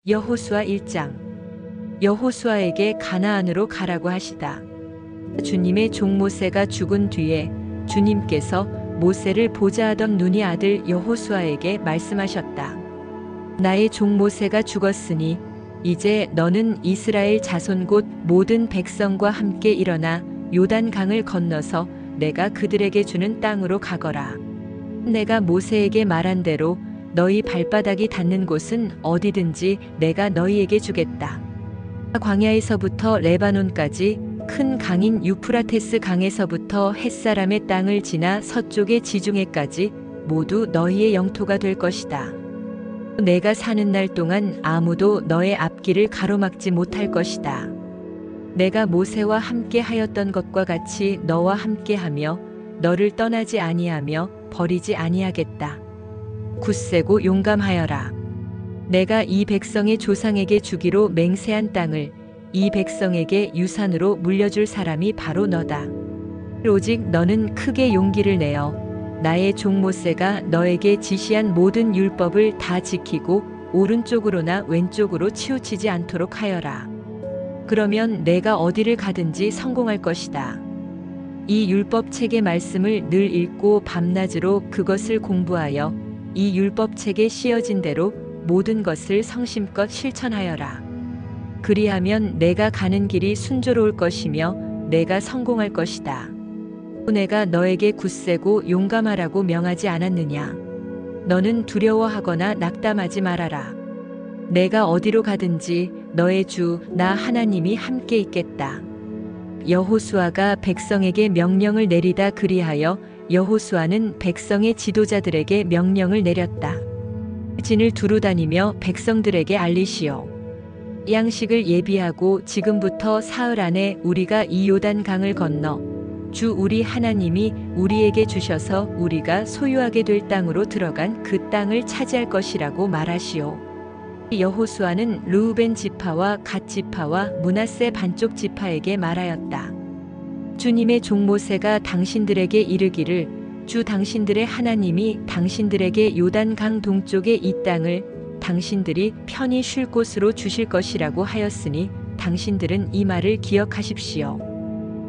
여호수아 1장. 여호수아에게 가나안으로 가라고 하시다. 주님의 종 모세가 죽은 뒤에 주님께서 모세를 보좌하던 눈의 아들 여호수아에게 말씀하셨다. 나의 종 모세가 죽었으니 이제 너는 이스라엘 자손 곧 모든 백성과 함께 일어나 요단 강을 건너서 내가 그들에게 주는 땅으로 가거라. 내가 모세에게 말한 대로 너희 발바닥이 닿는 곳은 어디든지 내가 너희에게 주겠다. 광야에서부터 레바논까지 큰 강인 유프라테스 강에서부터 햇사람의 땅을 지나 서쪽의 지중해까지 모두 너희의 영토가 될 것이다. 내가 사는 날 동안 아무도 너의 앞길을 가로막지 못할 것이다. 내가 모세와 함께 하였던 것과 같이 너와 함께 하며 너를 떠나지 아니하며 버리지 아니하겠다. 굳세고 용감하여라. 내가 이 백성의 조상에게 주기로 맹세한 땅을 이 백성에게 유산으로 물려줄 사람이 바로 너다. 오직 너는 크게 용기를 내어 나의 종 모세가 너에게 지시한 모든 율법을 다 지키고 오른쪽으로나 왼쪽으로 치우치지 않도록 하여라. 그러면 내가 어디를 가든지 성공할 것이다. 이 율법책의 말씀을 늘 읽고 밤낮으로 그것을 공부하여 이 율법책에 씌어진 대로 모든 것을 성심껏 실천하여라. 그리하면 내가 가는 길이 순조로울 것이며 내가 성공할 것이다. 내가 너에게 굳세고 용감하라고 명하지 않았느냐? 너는 두려워하거나 낙담하지 말아라. 내가 어디로 가든지 너의 주 나 하나님이 함께 있겠다. 여호수아가 백성에게 명령을 내리다 그리하여 여호수아는 백성의 지도자들에게 명령을 내렸다. 진을 두루 다니며 백성들에게 알리시오. 양식을 예비하고 지금부터 사흘 안에 우리가 이 요단 강을 건너 주 우리 하나님이 우리에게 주셔서 우리가 소유하게 될 땅으로 들어간 그 땅을 차지할 것이라고 말하시오. 여호수아는 르우벤 지파와 갓 지파와 므낫세 반쪽 지파에게 말하였다. 주님의 종 모세가 당신들에게 이르기를 주 당신들의 하나님이 당신들에게 요단 강 동쪽의 이 땅을 당신들이 편히 쉴 곳으로 주실 것이라고 하였으니 당신들은 이 말을 기억하십시오.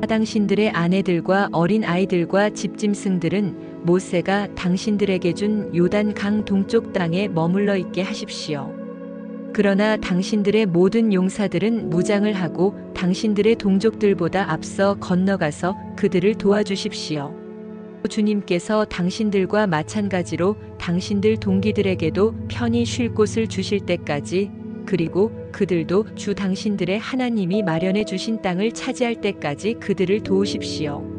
당신들의 아내들과 어린 아이들과 집짐승들은 모세가 당신들에게 준 요단 강 동쪽 땅에 머물러 있게 하십시오. 그러나 당신들의 모든 용사들은 무장을 하고 당신들의 동족들보다 앞서 건너가서 그들을 도와주십시오. 주님께서 당신들과 마찬가지로 당신들 동기들에게도 편히 쉴 곳을 주실 때까지 그리고 그들도 주 당신들의 하나님이 마련해 주신 땅을 차지할 때까지 그들을 도우십시오.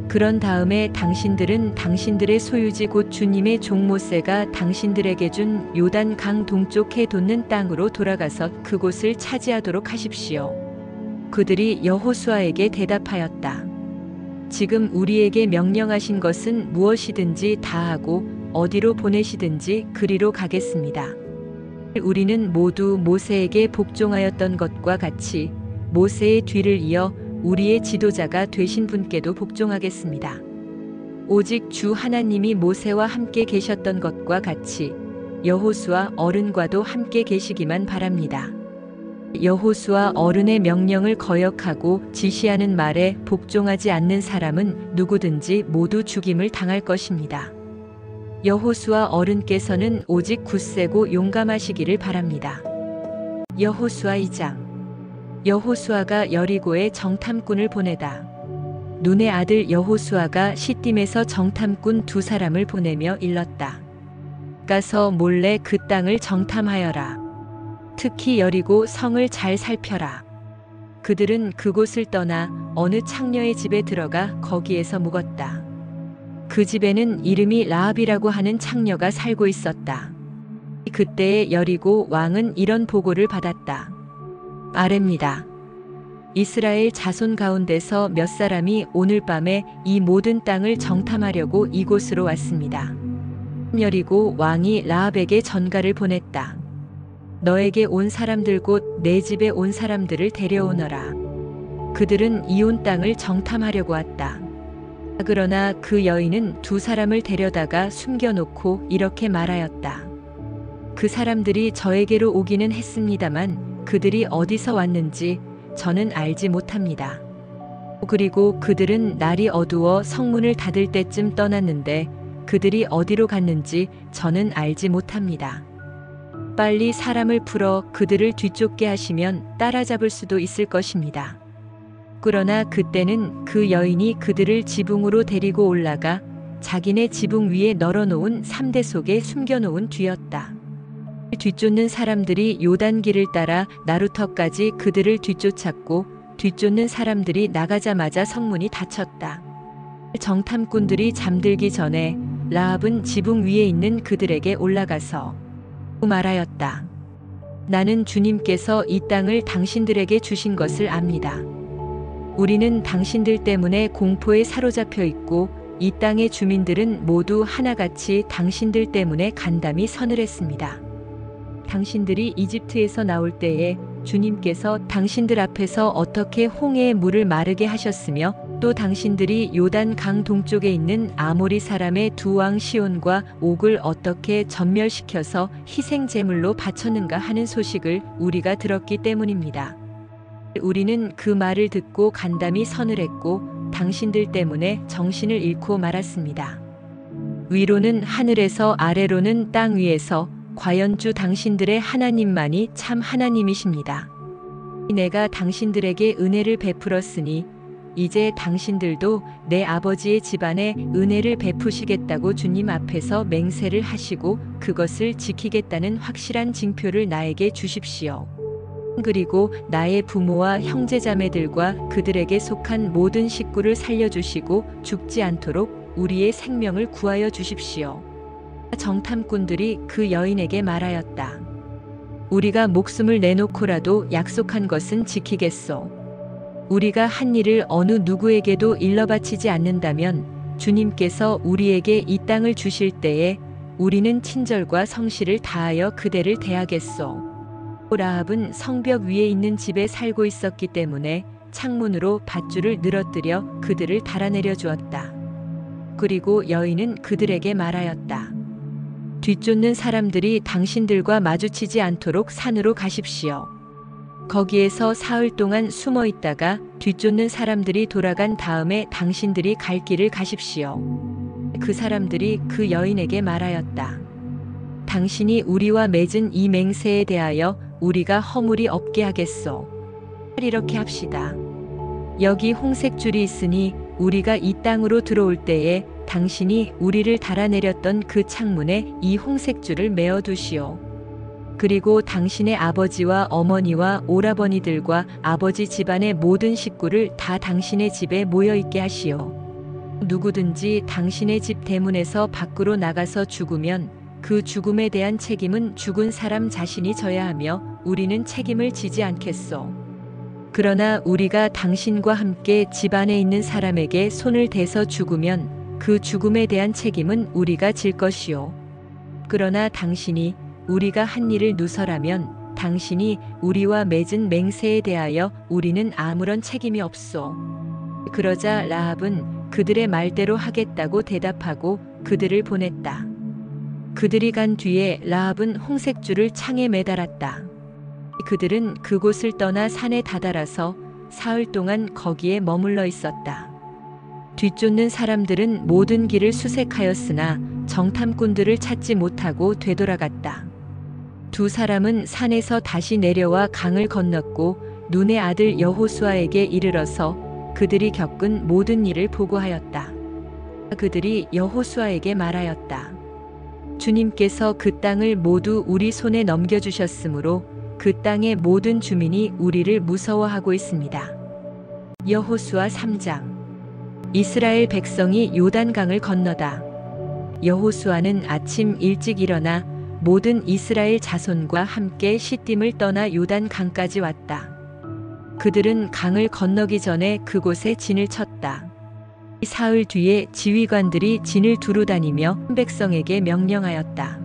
그런 다음에 당신들은 당신들의 소유지 곧 주님의 종 모세가 당신들에게 준 요단 강 동쪽 해 돋는 땅으로 돌아가서 그곳을 차지하도록 하십시오. 그들이 여호수아에게 대답하였다. 지금 우리에게 명령하신 것은 무엇이든지 다 하고 어디로 보내시든지 그리로 가겠습니다. 우리는 모두 모세에게 복종하였던 것과 같이 모세의 뒤를 이어 우리의 지도자가 되신 분께도 복종하겠습니다. 오직 주 하나님이 모세와 함께 계셨던 것과 같이 여호수아 어른과도 함께 계시기만 바랍니다. 여호수아 어른의 명령을 거역하고 지시하는 말에 복종하지 않는 사람은 누구든지 모두 죽임을 당할 것입니다. 여호수아 어른께서는 오직 굳세고 용감하시기를 바랍니다. 여호수아 2장. 여호수아가 여리고에 정탐꾼을 보내다. 눈의 아들 여호수아가 시딤에서 정탐꾼 2사람을 보내며 일렀다. 가서 몰래 그 땅을 정탐하여라. 특히 여리고 성을 잘 살펴라. 그들은 그곳을 떠나 어느 창녀의 집에 들어가 거기에서 묵었다. 그 집에는 이름이 라합이라고 하는 창녀가 살고 있었다. 그때에 여리고 왕은 이런 보고를 받았다. 아뢰입니다. 이스라엘 자손 가운데서 몇 사람이 오늘 밤에 이 모든 땅을 정탐하려고 이곳으로 왔습니다. 여리고 왕이 라합에게 전가를 보냈다. 너에게 온 사람들 곧 내 집에 온 사람들을 데려오너라. 그들은 이온 땅을 정탐하려고 왔다. 그러나 그 여인은 2사람을 데려다가 숨겨놓고 이렇게 말하였다. 그 사람들이 저에게로 오기는 했습니다만 그들이 어디서 왔는지 저는 알지 못합니다. 그리고 그들은 날이 어두워 성문을 닫을 때쯤 떠났는데 그들이 어디로 갔는지 저는 알지 못합니다. 빨리 사람을 풀어 그들을 뒤쫓게 하시면 따라잡을 수도 있을 것입니다. 그러나 그때는 그 여인이 그들을 지붕으로 데리고 올라가 자기네 지붕 위에 널어놓은 삼대 속에 숨겨놓은 뒤였다. 뒤쫓는 사람들이 요단길을 따라 나루터까지 그들을 뒤쫓았고 뒤쫓는 사람들이 나가자마자 성문이 닫혔다. 정탐꾼들이 잠들기 전에 라합은 지붕 위에 있는 그들에게 올라가서 말하였다. 나는 주님께서 이 땅을 당신들에게 주신 것을 압니다. 우리는 당신들 때문에 공포에 사로잡혀 있고 이 땅의 주민들은 모두 하나같이 당신들 때문에 간담이 서늘했습니다. 당신들이 이집트에서 나올 때에 주님께서 당신들 앞에서 어떻게 홍해의 물을 마르게 하셨으며 또 당신들이 요단 강 동쪽에 있는 아모리 사람의 두 왕 시온과 옥을 어떻게 전멸시켜서 희생 제물로 바쳤는가 하는 소식을 우리가 들었기 때문입니다. 우리는 그 말을 듣고 간담이 서늘했고 당신들 때문에 정신을 잃고 말았습니다. 위로는 하늘에서 아래로는 땅 위에서 과연 주 당신들의 하나님만이 참 하나님이십니다. 내가 당신들에게 은혜를 베풀었으니 이제 당신들도 내 아버지의 집안에 은혜를 베푸시겠다고 주님 앞에서 맹세를 하시고 그것을 지키겠다는 확실한 징표를 나에게 주십시오. 그리고 나의 부모와 형제자매들과 그들에게 속한 모든 식구를 살려주시고 죽지 않도록 우리의 생명을 구하여 주십시오. 정탐꾼들이 그 여인에게 말하였다. 우리가 목숨을 내놓고라도 약속한 것은 지키겠소. 우리가 한 일을 어느 누구에게도 일러 바치지 않는다면 주님께서 우리에게 이 땅을 주실 때에 우리는 친절과 성실을 다하여 그대를 대하겠소. 라합은 성벽 위에 있는 집에 살고 있었기 때문에 창문으로 밧줄을 늘어뜨려 그들을 달아내려 주었다. 그리고 여인은 그들에게 말하였다. 뒤쫓는 사람들이 당신들과 마주치지 않도록 산으로 가십시오. 거기에서 사흘 동안 숨어 있다가 뒤쫓는 사람들이 돌아간 다음에 당신들이 갈 길을 가십시오. 그 사람들이 그 여인에게 말하였다. 당신이 우리와 맺은 이 맹세에 대하여 우리가 허물이 없게 하겠소. 이렇게 합시다. 여기 홍색줄이 있으니 우리가 이 땅으로 들어올 때에 당신이 우리를 달아내렸던 그 창문에 이 홍색줄을 메어 두시오. 그리고 당신의 아버지와 어머니와 오라버니들과 아버지 집안의 모든 식구를 다 당신의 집에 모여 있게 하시오. 누구든지 당신의 집 대문에서 밖으로 나가서 죽으면 그 죽음에 대한 책임은 죽은 사람 자신이 져야 하며 우리는 책임을 지지 않겠소. 그러나 우리가 당신과 함께 집안에 있는 사람에게 손을 대서 죽으면 그 죽음에 대한 책임은 우리가 질 것이오. 그러나 당신이 우리가 한 일을 누설하면 당신이 우리와 맺은 맹세에 대하여 우리는 아무런 책임이 없소. 그러자 라합은 그들의 말대로 하겠다고 대답하고 그들을 보냈다. 그들이 간 뒤에 라합은 홍색줄을 창에 매달았다. 그들은 그곳을 떠나 산에 다다라서 사흘 동안 거기에 머물러 있었다. 뒤쫓는 사람들은 모든 길을 수색하였으나 정탐꾼들을 찾지 못하고 되돌아갔다. 두 사람은 산에서 다시 내려와 강을 건넜고 눈의 아들 여호수아에게 이르러서 그들이 겪은 모든 일을 보고하였다. 그들이 여호수아에게 말하였다. 주님께서 그 땅을 모두 우리 손에 넘겨주셨으므로 그 땅의 모든 주민이 우리를 무서워하고 있습니다. 여호수아 3장. 이스라엘 백성이 요단강을 건너다. 여호수아는 아침 일찍 일어나 모든 이스라엘 자손과 함께 시딤을 떠나 요단강까지 왔다. 그들은 강을 건너기 전에 그곳에 진을 쳤다. 사흘 뒤에 지휘관들이 진을 두루 다니며 백성에게 명령하였다.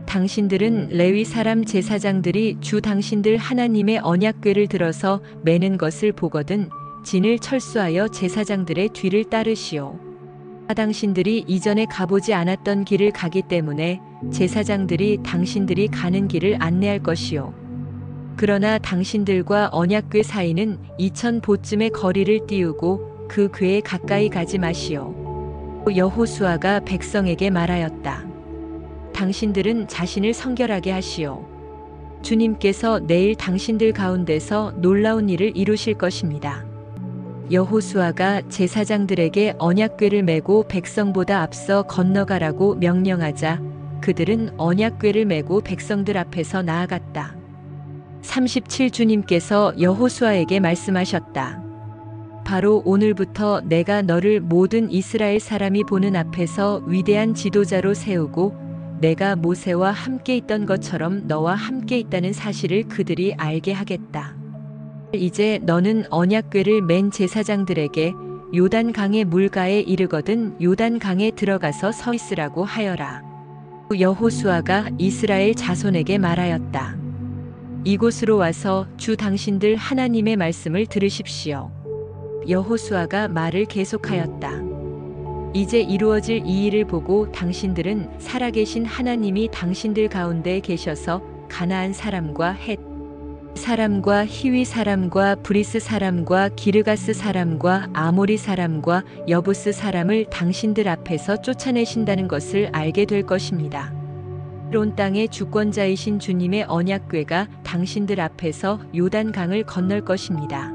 당신들은 레위 사람 제사장들이 주 당신들 하나님의 언약궤를 들어서 매는 것을 보거든 진을 철수하여 제사장들의 뒤를 따르시오. 당신들이 이전에 가보지 않았던 길을 가기 때문에 제사장들이 당신들이 가는 길을 안내할 것이요. 그러나 당신들과 언약궤 사이는 2000보쯤의 거리를 띄우고 그 궤에 가까이 가지 마시오. 여호수아가 백성에게 말하였다. 당신들은 자신을 성결하게 하시오. 주님께서 내일 당신들 가운데서 놀라운 일을 이루실 것입니다. 여호수아가 제사장들에게 언약궤를 메고 백성보다 앞서 건너가라고 명령하자 그들은 언약궤를 메고 백성들 앞에서 나아갔다. 37주님께서 여호수아에게 말씀하셨다. 바로 오늘부터 내가 너를 모든 이스라엘 사람이 보는 앞에서 위대한 지도자로 세우고 내가 모세와 함께 있던 것처럼 너와 함께 있다는 사실을 그들이 알게 하겠다. 이제 너는 언약궤를 맨 제사장들에게 요단강의 물가에 이르거든 요단강에 들어가서 서 있으라고 하여라. 여호수아가 이스라엘 자손에게 말하였다. 이곳으로 와서 주 당신들 하나님의 말씀을 들으십시오. 여호수아가 말을 계속하였다. 이제 이루어질 이 일을 보고 당신들은 살아계신 하나님이 당신들 가운데 계셔서 가나안 사람과 헷 사람과 히위 사람과 브리스 사람과 기르가스 사람과 아모리 사람과 여부스 사람을 당신들 앞에서 쫓아내신다는 것을 알게 될 것입니다. 온 땅의 주권자이신 주님의 언약궤가 당신들 앞에서 요단강을 건널 것입니다.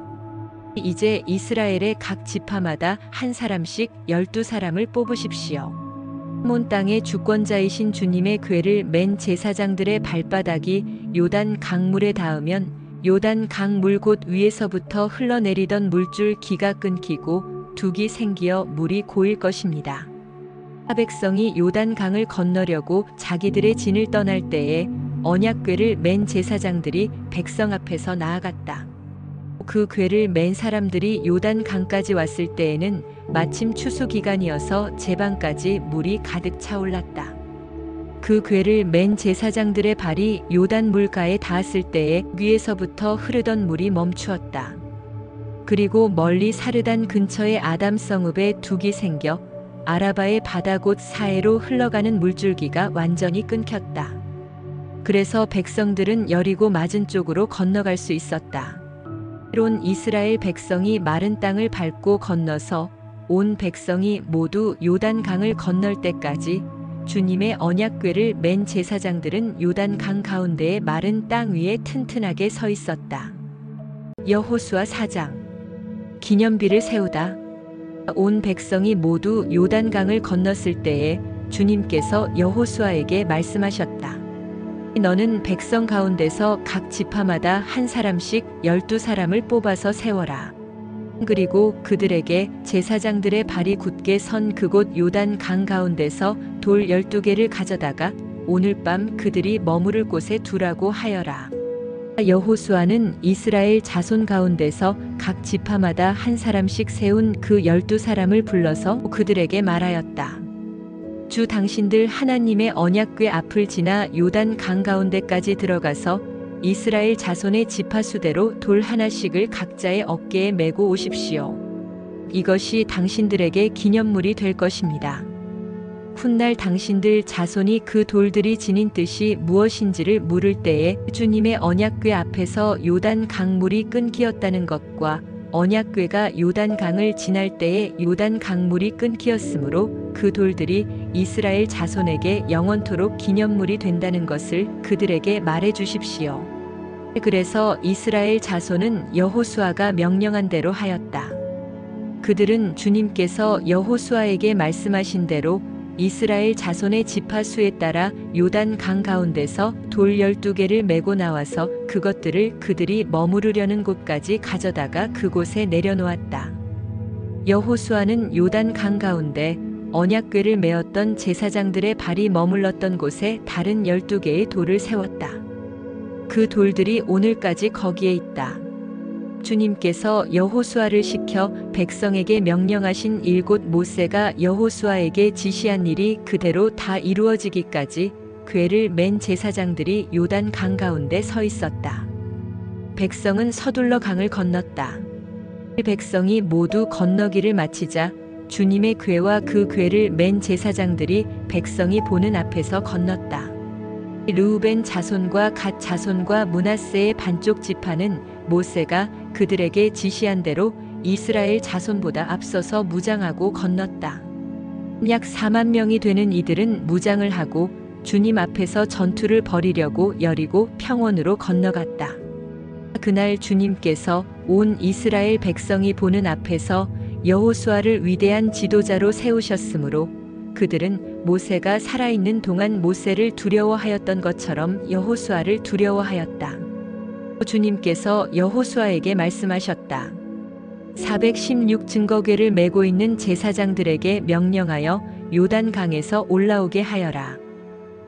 이제 이스라엘의 각 지파마다 한 사람씩 12사람을 뽑으십시오. 온 땅의 주권자이신 주님의 궤를 맨 제사장들의 발바닥이 요단 강물에 닿으면 요단 강물 곳 위에서부터 흘러내리던 물줄 기가 끊기고 둑이 생기어 물이 고일 것입니다. 백성이 요단 강을 건너려고 자기들의 진을 떠날 때에 언약궤를 맨 제사장들이 백성 앞에서 나아갔다. 그 궤를 맨 사람들이 요단 강까지 왔을 때에는 마침 추수 기간이어서 제방까지 물이 가득 차올랐다. 그 궤를 맨 제사장들의 발이 요단 물가에 닿았을 때에 위에서부터 흐르던 물이 멈추었다. 그리고 멀리 사르단 근처의 아담 성읍에 둑이 생겨 아라바의 바다 곳 사해로 흘러가는 물줄기가 완전히 끊겼다. 그래서 백성들은 여리고 맞은 쪽으로 건너갈 수 있었다. 온 이스라엘 백성이 마른 땅을 밟고 건너서 온 백성이 모두 요단강을 건널 때까지 주님의 언약궤를 맨 제사장들은 요단강 가운데의 마른 땅 위에 튼튼하게 서 있었다. 여호수아 4장. 기념비를 세우다. 온 백성이 모두 요단강을 건넜을 때에 주님께서 여호수아에게 말씀하셨다. 너는 백성 가운데서 각 지파마다 한 사람씩 12사람을 뽑아서 세워라. 그리고 그들에게 제사장들의 발이 굳게 선 그곳 요단 강 가운데서 돌 12개를 가져다가 오늘 밤 그들이 머무를 곳에 두라고 하여라. 여호수아는 이스라엘 자손 가운데서 각 지파마다 한 사람씩 세운 그 12사람을 불러서 그들에게 말하였다. 주 당신들 하나님의 언약궤 앞을 지나 요단 강 가운데까지 들어가서 이스라엘 자손의 지파수대로 돌 하나씩을 각자의 어깨에 메고 오십시오. 이것이 당신들에게 기념물이 될 것입니다. 훗날 당신들 자손이 그 돌들이 지닌 뜻이 무엇인지를 물을 때에 주님의 언약궤 앞에서 요단 강물이 끊기었다는 것과 언약궤가 요단 강을 지날 때에 요단 강물이 끊기었으므로 그 돌들이 이스라엘 자손에게 영원토록 기념물이 된다는 것을 그들에게 말해 주십시오. 그래서 이스라엘 자손은 여호수아가 명령한 대로 하였다. 그들은 주님께서 여호수아에게 말씀하신 대로 이스라엘 자손의 지파 수에 따라 요단 강 가운데서 돌 12개를 메고 나와서 그것들을 그들이 머무르려는 곳까지 가져다가 그곳에 내려놓았다. 여호수아는 요단 강 가운데 언약궤를 메었던 제사장들의 발이 머물렀던 곳에 다른 12개의 돌을 세웠다. 그 돌들이 오늘까지 거기에 있다. 주님께서 여호수아를 시켜 백성에게 명령하신 일곳 모세가 여호수아에게 지시한 일이 그대로 다 이루어지기까지 궤를 맨 제사장들이 요단 강 가운데 서 있었다. 백성은 서둘러 강을 건넜다. 백성이 모두 건너기를 마치자 주님의 궤와 그 궤를 맨 제사장들이 백성이 보는 앞에서 건넜다. 르우벤 자손과 갓 자손과 므낫세의 반쪽 지파는 모세가 그들에게 지시한 대로 이스라엘 자손보다 앞서서 무장하고 건넜다. 약 4만 명이 되는 이들은 무장을 하고 주님 앞에서 전투를 벌이려고 여리고 평원으로 건너갔다. 그날 주님께서 온 이스라엘 백성이 보는 앞에서 여호수아를 위대한 지도자로 세우셨으므로 그들은 모세가 살아있는 동안 모세를 두려워하였던 것처럼 여호수아를 두려워하였다. 주님께서 여호수아에게 말씀하셨다. 416 증거궤를 메고 있는 제사장들에게 명령하여 요단강에서 올라오게 하여라.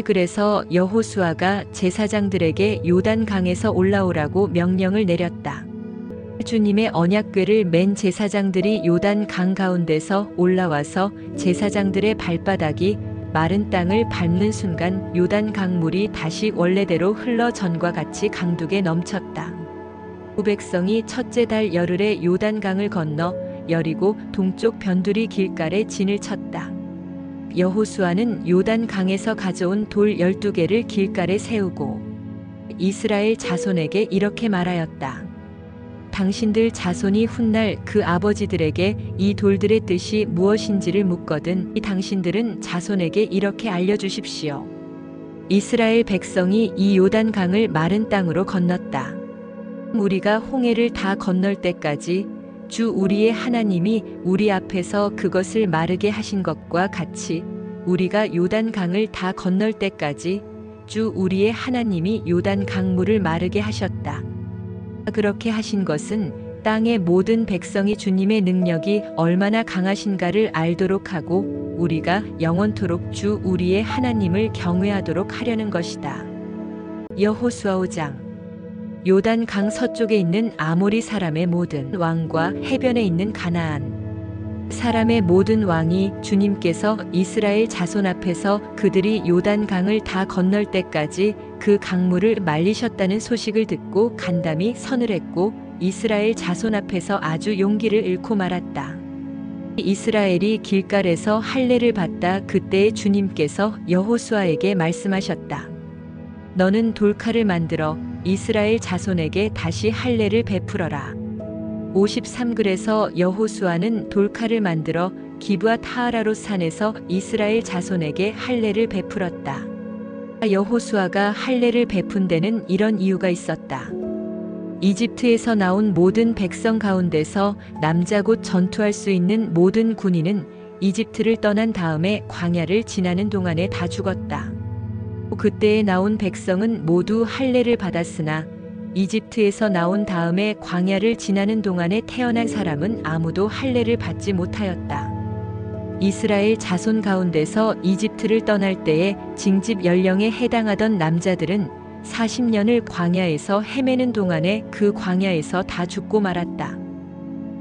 그래서 여호수아가 제사장들에게 요단강에서 올라오라고 명령을 내렸다. 주님의 언약궤를 맨 제사장들이 요단강 가운데서 올라와서 제사장들의 발바닥이 마른 땅을 밟는 순간 요단강 물이 다시 원래대로 흘러 전과 같이 강둑에 넘쳤다. 백성이 첫째 달 열흘에 요단강을 건너 여리고 동쪽 변두리 길가에 진을 쳤다. 여호수아는 요단강에서 가져온 돌 12개를 길가에 세우고 이스라엘 자손에게 이렇게 말하였다. 당신들 자손이 훗날 그 아버지들에게 이 돌들의 뜻이 무엇인지를 묻거든 당신들은 자손에게 이렇게 알려주십시오. 이스라엘 백성이 이 요단강을 마른 땅으로 건넜다. 우리가 홍해를 다 건널 때까지 주 우리의 하나님이 우리 앞에서 그것을 마르게 하신 것과 같이 우리가 요단강을 다 건널 때까지 주 우리의 하나님이 요단 강물을 마르게 하셨다. 그렇게 하신 것은 땅의 모든 백성이 주님의 능력이 얼마나 강하신가를 알도록 하고 우리가 영원토록 주 우리의 하나님을 경외하도록 하려는 것이다. 여호수아 5장. 요단 강 서쪽에 있는 아모리 사람의 모든 왕과 해변에 있는 가나안 사람의 모든 왕이 주님께서 이스라엘 자손 앞에서 그들이 요단 강을 다 건널 때까지 그 강물을 말리셨다는 소식을 듣고 간담이 서늘했고 이스라엘 자손 앞에서 아주 용기를 잃고 말았다. 이스라엘이 길갈에서 할례를 받다 그때에 주님께서 여호수아에게 말씀하셨다. 너는 돌칼을 만들어 이스라엘 자손에게 다시 할례를 베풀어라. 53글에서 여호수아는 돌칼을 만들어 기브앗 하아라롯 산에서 이스라엘 자손에게 할례를 베풀었다. 여호수아가 할례를 베푼 데는 이런 이유가 있었다. 이집트에서 나온 모든 백성 가운데서 남자 곧 전투할 수 있는 모든 군인은 이집트를 떠난 다음에 광야를 지나는 동안에 다 죽었다. 그때에 나온 백성은 모두 할례를 받았으나 이집트에서 나온 다음에 광야를 지나는 동안에 태어난 사람은 아무도 할례를 받지 못하였다. 이스라엘 자손 가운데서 이집트를 떠날 때에 징집 연령에 해당하던 남자들은 40년을 광야에서 헤매는 동안에 그 광야에서 다 죽고 말았다.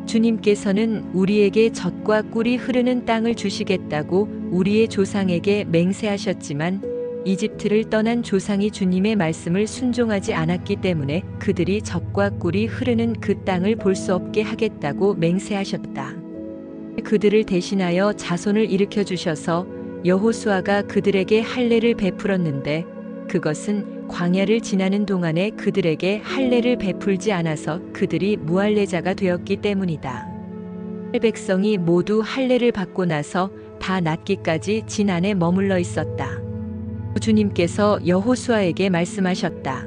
주님께서는 우리에게 젖과 꿀이 흐르는 땅을 주시겠다고 우리의 조상에게 맹세하셨지만 이집트를 떠난 조상이 주님의 말씀을 순종하지 않았기 때문에 그들이 젖과 꿀이 흐르는 그 땅을 볼 수 없게 하겠다고 맹세하셨다. 그들을 대신하여 자손을 일으켜 주셔서 여호수아가 그들에게 할례를 베풀었는데 그것은 광야를 지나는 동안에 그들에게 할례를 베풀지 않아서 그들이 무할례자가 되었기 때문이다. 백성이 모두 할례를 받고 나서 다 낫기까지 진 안에 머물러 있었다. 주님께서 여호수아에게 말씀하셨다.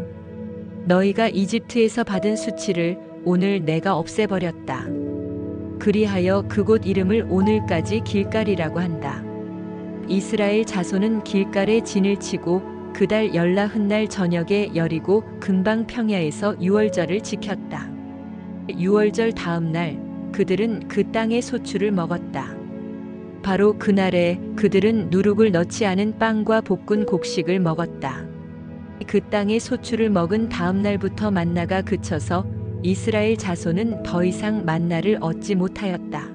너희가 이집트에서 받은 수치를 오늘 내가 없애버렸다. 그리하여 그곳 이름을 오늘까지 길갈이라고 한다. 이스라엘 자손은 길갈에 진을 치고 그달 열나흔날 저녁에 여리고 근방 평야에서 유월절을 지켰다. 유월절 다음 날 그들은 그 땅의 소출을 먹었다. 바로 그날에 그들은 누룩을 넣지 않은 빵과 볶은 곡식을 먹었다. 그 땅의 소출을 먹은 다음 날부터 만나가 그쳐서 이스라엘 자손은 더 이상 만나를 얻지 못하였다.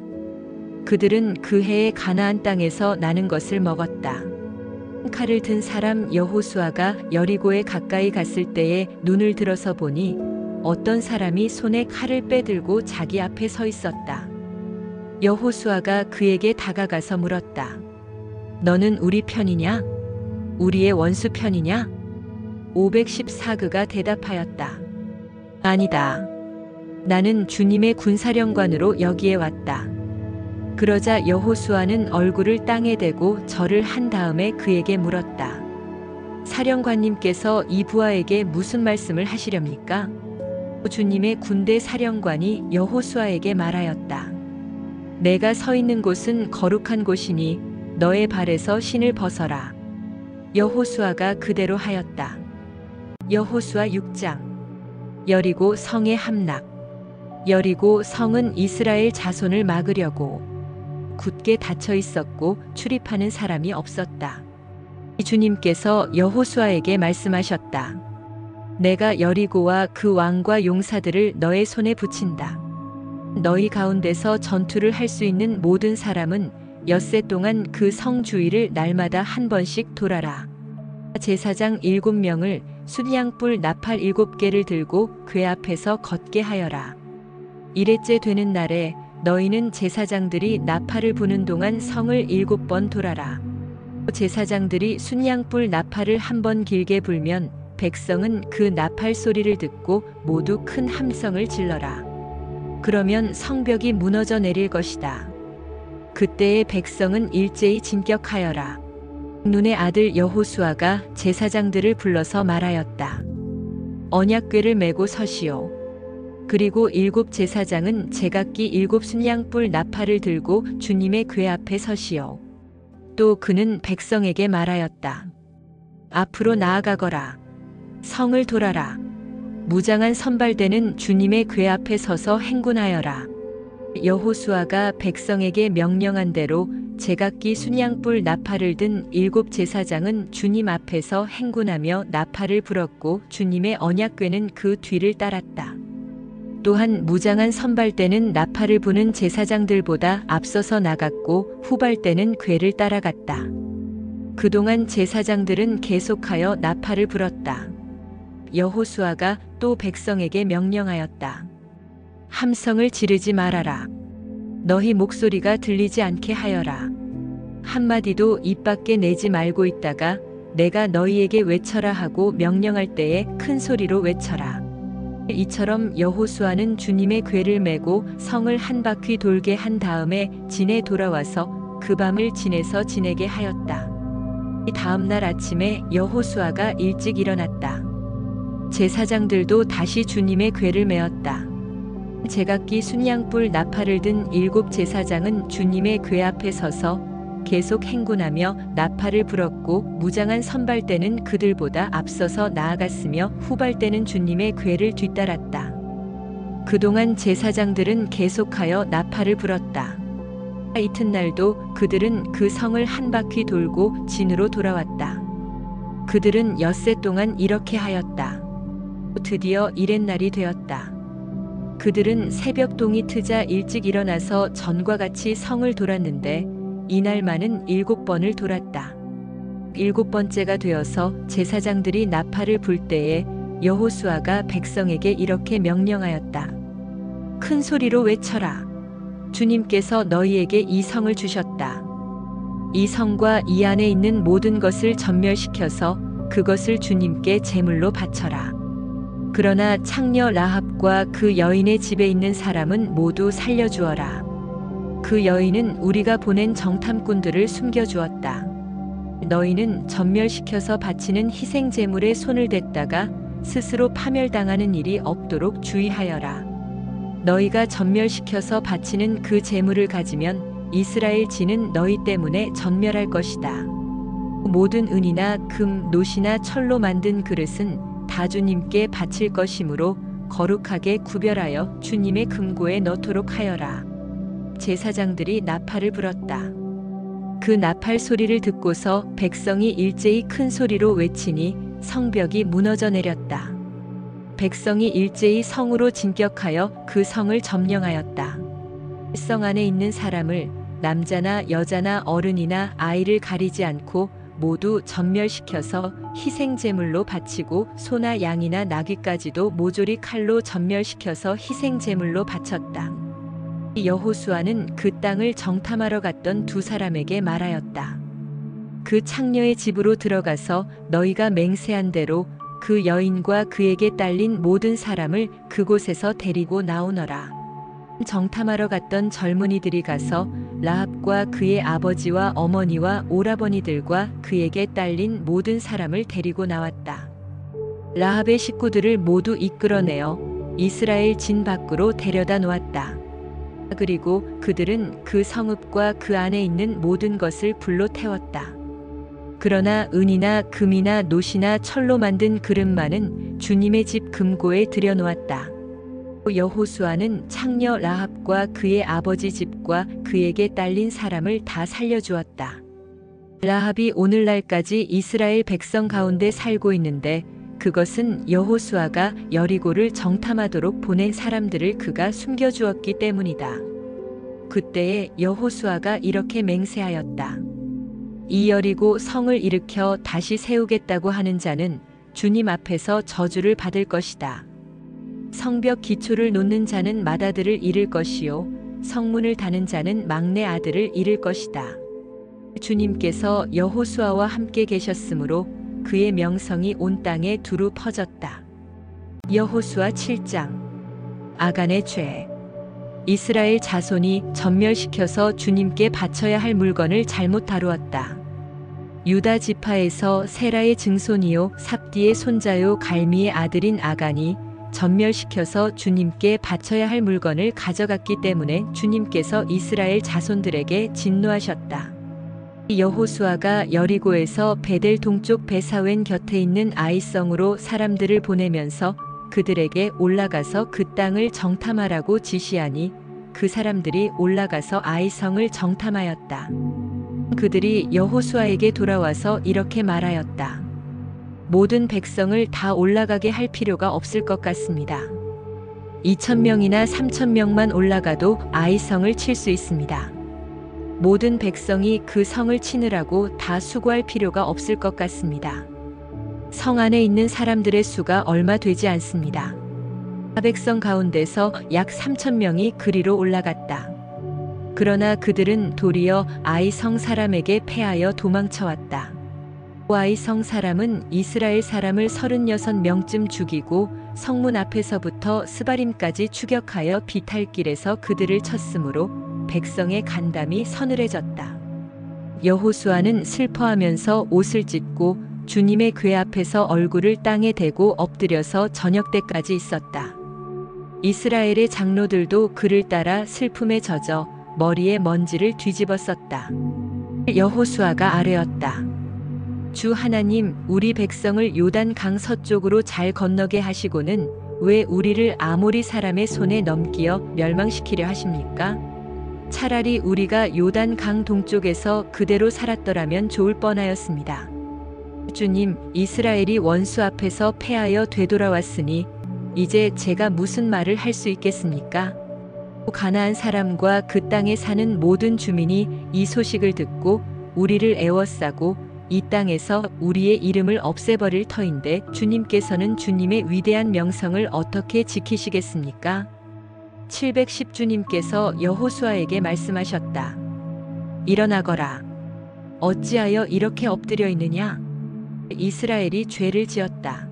그들은 그 해의 가나안 땅에서 나는 것을 먹었다. 칼을 든 사람 여호수아가 여리고에 가까이 갔을 때에 눈을 들어서 보니 어떤 사람이 손에 칼을 빼들고 자기 앞에 서 있었다. 여호수아가 그에게 다가가서 물었다. 너는 우리 편이냐? 우리의 원수 편이냐? 514그가 대답하였다. 아니다. 나는 주님의 군사령관으로 여기에 왔다. 그러자 여호수아는 얼굴을 땅에 대고 절을 한 다음에 그에게 물었다. 사령관님께서 이 부하에게 무슨 말씀을 하시렵니까? 주님의 군대 사령관이 여호수아에게 말하였다. 내가 서 있는 곳은 거룩한 곳이니 너의 발에서 신을 벗어라. 여호수아가 그대로 하였다. 여호수아 6장. 여리고 성의 함락. 여리고 성은 이스라엘 자손을 막으려고 굳게 닫혀 있었고 출입하는 사람이 없었다. 주님께서 여호수아에게 말씀하셨다. 내가 여리고와 그 왕과 용사들을 너의 손에 붙인다. 너희 가운데서 전투를 할 수 있는 모든 사람은 엿새 동안 그 성 주위를 날마다 한 번씩 돌아라. 제사장 7명을 순양불 나팔 7개를 들고 궤 앞에서 걷게 하여라. 이레째 되는 날에 너희는 제사장들이 나팔을 부는 동안 성을 7번 돌아라. 제사장들이 순양불 나팔을 한 번 길게 불면 백성은 그 나팔 소리를 듣고 모두 큰 함성을 질러라. 그러면 성벽이 무너져 내릴 것이다. 그때의 백성은 일제히 진격하여라. 눈의 아들 여호수아가 제사장들을 불러서 말하였다. 언약궤를 메고 서시오. 그리고 7 제사장은 제각기 7 순양불 나팔을 들고 주님의 궤 앞에 서시오. 또 그는 백성에게 말하였다. 앞으로 나아가거라. 성을 돌아라. 무장한 선발대는 주님의 궤 앞에 서서 행군하여라. 여호수아가 백성에게 명령한 대로 제각기 순양불 나팔을 든 7 제사장은 주님 앞에서 행군하며 나팔을 불었고 주님의 언약궤는 그 뒤를 따랐다. 또한 무장한 선발대는 나팔을 부는 제사장들보다 앞서서 나갔고 후발대는 궤를 따라갔다. 그동안 제사장들은 계속하여 나팔을 불었다. 여호수아가 또 백성에게 명령하였다. 함성을 지르지 말아라. 너희 목소리가 들리지 않게 하여라. 한마디도 입 밖에 내지 말고 있다가 내가 너희에게 외쳐라 하고 명령할 때에 큰 소리로 외쳐라. 이처럼 여호수아는 주님의 궤를 메고 성을 한 바퀴 돌게 한 다음에 진에 돌아와서 그 밤을 진에서 지내게 하였다. 다음 날 아침에 여호수아가 일찍 일어났다. 제사장들도 다시 주님의 궤를 메었다. 제각기 순양불 나팔을 든 7 제사장은 주님의 궤 앞에 서서 계속 행군하며 나팔을 불었고 무장한 선발대는 그들보다 앞서서 나아갔으며 후발대는 주님의 궤를 뒤따랐다. 그동안 제사장들은 계속하여 나팔을 불었다. 이튿날도 그들은 그 성을 한 바퀴 돌고 진으로 돌아왔다. 그들은 엿새 동안 이렇게 하였다. 드디어 이렛날이 되었다. 그들은 새벽 동이 트자 일찍 일어나서 전과 같이 성을 돌았는데 이날만은 7번을 돌았다. 7번째가 되어서 제사장들이 나팔을 불 때에 여호수아가 백성에게 이렇게 명령하였다. 큰 소리로 외쳐라. 주님께서 너희에게 이 성을 주셨다. 이 성과 이 안에 있는 모든 것을 전멸시켜서 그것을 주님께 제물로 바쳐라. 그러나 창녀 라합과 그 여인의 집에 있는 사람은 모두 살려주어라. 그 여인은 우리가 보낸 정탐꾼들을 숨겨주었다. 너희는 전멸시켜서 바치는 희생 제물에 손을 댔다가 스스로 파멸당하는 일이 없도록 주의하여라. 너희가 전멸시켜서 바치는 그 제물을 가지면 이스라엘 진은 너희 때문에 전멸할 것이다. 모든 은이나 금, 놋이나 철로 만든 그릇은 다 주님께 바칠 것이므로 거룩하게 구별하여 주님의 금고에 넣도록 하여라. 제사장들이 나팔을 불었다. 그 나팔 소리를 듣고서 백성이 일제히 큰 소리로 외치니 성벽이 무너져 내렸다. 백성이 일제히 성으로 진격하여 그 성을 점령하였다. 성 안에 있는 사람을 남자나 여자나 어른이나 아이를 가리지 않고 모두 전멸시켜서 희생제물로 바치고 소나 양이나 나귀까지도 모조리 칼로 전멸시켜서 희생제물로 바쳤다. 여호수아는 그 땅을 정탐하러 갔던 두 사람에게 말하였다. 그 창녀의 집으로 들어가서 너희가 맹세한 대로 그 여인과 그에게 딸린 모든 사람을 그곳에서 데리고 나오너라. 정탐하러 갔던 젊은이들이 가서 라합과 그의 아버지와 어머니와 오라버니들과 그에게 딸린 모든 사람을 데리고 나왔다. 라합의 식구들을 모두 이끌어내어 이스라엘 진 밖으로 데려다 놓았다. 그리고 그들은 그 성읍과 그 안에 있는 모든 것을 불로 태웠다. 그러나 은이나 금이나 놋이나 철로 만든 그릇만은 주님의 집 금고에 들여놓았다. 여호수아는 창녀 라합과 그의 아버지 집과 그에게 딸린 사람을 다 살려주었다. 라합이 오늘날까지 이스라엘 백성 가운데 살고 있는데 그것은 여호수아가 여리고를 정탐하도록 보낸 사람들을 그가 숨겨주었기 때문이다. 그때에 여호수아가 이렇게 맹세하였다. 이 여리고 성을 일으켜 다시 세우겠다고 하는 자는 주님 앞에서 저주를 받을 것이다. 성벽 기초를 놓는 자는 맏아들을 잃을 것이요 성문을 다는 자는 막내 아들을 잃을 것이다. 주님께서 여호수아와 함께 계셨으므로 그의 명성이 온 땅에 두루 퍼졌다. 여호수아 7장. 아간의 죄. 이스라엘 자손이 전멸시켜서 주님께 바쳐야 할 물건을 잘못 다루었다. 유다 지파에서 세라의 증손이요 삽디의 손자요 갈미의 아들인 아간이 전멸시켜서 주님께 바쳐야 할 물건을 가져갔기 때문에 주님께서 이스라엘 자손들에게 진노하셨다. 여호수아가 여리고에서 베델 동쪽 베사웬 곁에 있는 아이성으로 사람들을 보내면서 그들에게 올라가서 그 땅을 정탐하라고 지시하니 그 사람들이 올라가서 아이성을 정탐하였다. 그들이 여호수아에게 돌아와서 이렇게 말하였다. 모든 백성을 다 올라가게 할 필요가 없을 것 같습니다. 2,000명이나 3,000명만 올라가도 아이성을 칠 수 있습니다. 모든 백성이 그 성을 치느라고 다 수고할 필요가 없을 것 같습니다. 성 안에 있는 사람들의 수가 얼마 되지 않습니다. 백성 가운데서 약 3,000명이 그리로 올라갔다. 그러나 그들은 도리어 아이성 사람에게 패하여 도망쳐왔다. 아이성 사람은 이스라엘 사람을 36명쯤 죽이고 성문 앞에서부터 스바림까지 추격하여 비탈길에서 그들을 쳤으므로 백성의 간담이 서늘해졌다. 여호수아는 슬퍼하면서 옷을 찢고 주님의 궤 앞에서 얼굴을 땅에 대고 엎드려서 저녁 때까지 있었다. 이스라엘의 장로들도 그를 따라 슬픔에 젖어 머리에 먼지를 뒤집어 썼다. 여호수아가 아뢰었다. 주 하나님, 우리 백성을 요단 강 서쪽으로 잘 건너게 하시고는 왜 우리를 아모리 사람의 손에 넘기어 멸망시키려 하십니까? 차라리 우리가 요단 강 동쪽에서 그대로 살았더라면 좋을 뻔하였습니다. 주님, 이스라엘이 원수 앞에서 패하여 되돌아왔으니 이제 제가 무슨 말을 할 수 있겠습니까? 가나안 사람과 그 땅에 사는 모든 주민이 이 소식을 듣고 우리를 애워싸고 이 땅에서 우리의 이름을 없애버릴 터인데 주님께서는 주님의 위대한 명성을 어떻게 지키시겠습니까? 710주님께서 여호수아에게 말씀하셨다. 일어나거라. 어찌하여 이렇게 엎드려 있느냐? 이스라엘이 죄를 지었다.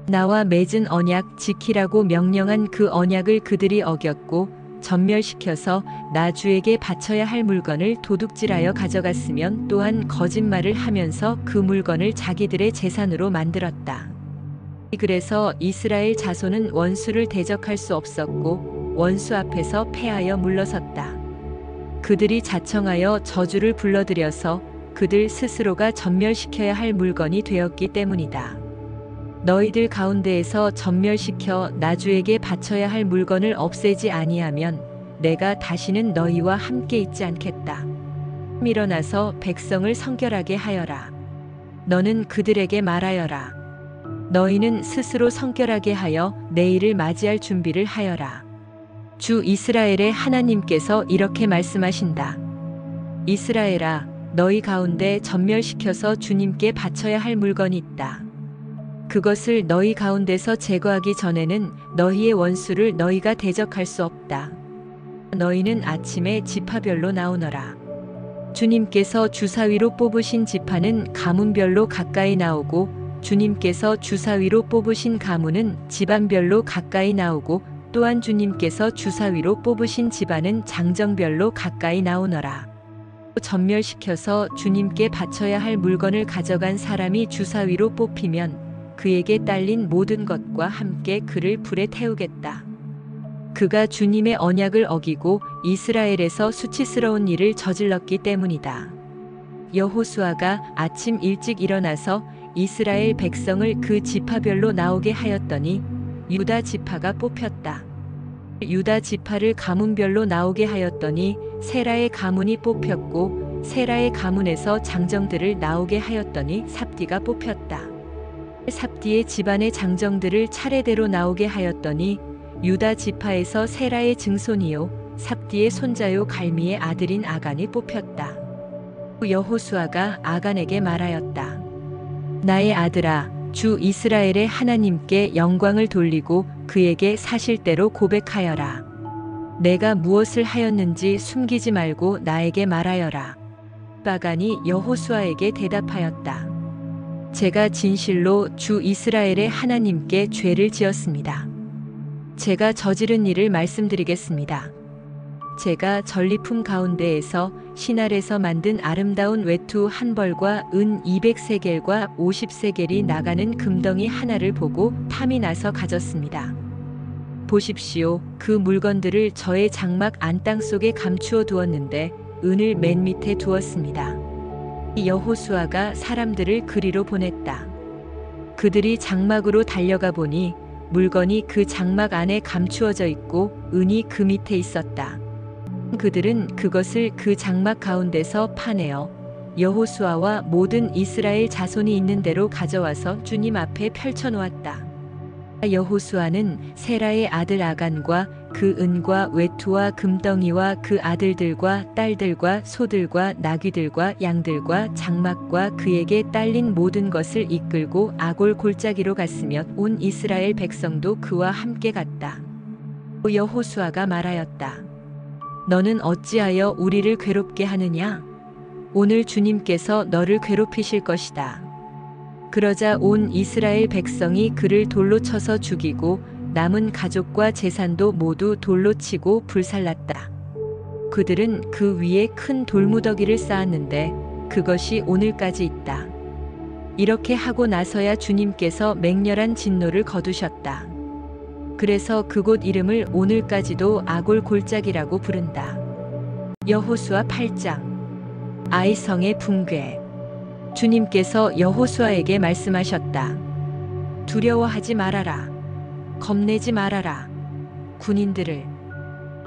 나와 맺은 언약 지키라고 명령한 그 언약을 그들이 어겼고 전멸시켜서 나 주에게 바쳐야 할 물건을 도둑질하여 가져갔으면 또한 거짓말을 하면서 그 물건을 자기들의 재산으로 만들었다. 그래서 이스라엘 자손은 원수를 대적할 수 없었고 원수 앞에서 패하여 물러섰다. 그들이 자청하여 저주를 불러들여서 그들 스스로가 전멸시켜야 할 물건이 되었기 때문이다. 너희들 가운데에서 전멸시켜 나 주에게 바쳐야 할 물건을 없애지 아니하면 내가 다시는 너희와 함께 있지 않겠다. 일어나서 백성을 성결하게 하여라. 너는 그들에게 말하여라. 너희는 스스로 성결하게 하여 내일을 맞이할 준비를 하여라. 주 이스라엘의 하나님께서 이렇게 말씀하신다. 이스라엘아, 너희 가운데 전멸시켜서 주님께 바쳐야 할 물건이 있다. 그것을 너희 가운데서 제거하기 전에는 너희의 원수를 너희가 대적할 수 없다. 너희는 아침에 지파별로 나오너라. 주님께서 주사위로 뽑으신 지파는 가문별로 가까이 나오고 주님께서 주사위로 뽑으신 가문은 집안별로 가까이 나오고 또한 주님께서 주사위로 뽑으신 집안은 장정별로 가까이 나오너라. 전멸시켜서 주님께 바쳐야 할 물건을 가져간 사람이 주사위로 뽑히면 그에게 딸린 모든 것과 함께 그를 불에 태우겠다. 그가 주님의 언약을 어기고 이스라엘에서 수치스러운 일을 저질렀기 때문이다. 여호수아가 아침 일찍 일어나서 이스라엘 백성을 그 지파별로 나오게 하였더니 유다 지파가 뽑혔다. 유다 지파를 가문별로 나오게 하였더니 세라의 가문이 뽑혔고 세라의 가문에서 장정들을 나오게 하였더니 삽디가 뽑혔다. 삽디의 집안의 장정들을 차례대로 나오게 하였더니 유다 지파에서 세라의 증손이요 삽디의 손자요 갈미의 아들인 아간이 뽑혔다. 여호수아가 아간에게 말하였다. 나의 아들아, 주 이스라엘의 하나님께 영광을 돌리고 그에게 사실대로 고백하여라. 내가 무엇을 하였는지 숨기지 말고 나에게 말하여라. 아간이 여호수아에게 대답하였다. 제가 진실로 주 이스라엘의 하나님께 죄를 지었습니다. 제가 저지른 일을 말씀드리겠습니다. 제가 전리품 가운데에서 신할에서 만든 아름다운 외투 한 벌과 은 200세겔과 50세겔이 나가는 금덩이 하나를 보고 탐이 나서 가졌습니다. 보십시오. 그 물건들을 저의 장막 안땅 속에 감추어 두었는데 은을 맨 밑에 두었습니다. 여호수아가 사람들을 그리로 보냈다. 그들이 장막으로 달려가 보니 물건이 그 장막 안에 감추어져 있고 은이 그 밑에 있었다. 그들은 그것을 그 장막 가운데서 파내어 여호수아와 모든 이스라엘 자손이 있는 대로 가져와서 주님 앞에 펼쳐 놓았다. 여호수아는 세라의 아들 아간과 그 은과 외투와 금덩이와 그 아들들과 딸들과 소들과 나귀들과 양들과 장막과 그에게 딸린 모든 것을 이끌고 아골 골짜기로 갔으며 온 이스라엘 백성도 그와 함께 갔다. 여호수아가 말하였다. 너는 어찌하여 우리를 괴롭게 하느냐? 오늘 주님께서 너를 괴롭히실 것이다. 그러자 온 이스라엘 백성이 그를 돌로 쳐서 죽이고 남은 가족과 재산도 모두 돌로 치고 불살랐다. 그들은 그 위에 큰 돌무더기를 쌓았는데 그것이 오늘까지 있다. 이렇게 하고 나서야 주님께서 맹렬한 진노를 거두셨다. 그래서 그곳 이름을 오늘까지도 아골 골짜기라고 부른다. 여호수아 8장. 아이성의 붕괴. 주님께서 여호수아에게 말씀하셨다. 두려워하지 말아라. 겁내지 말아라. 군인들을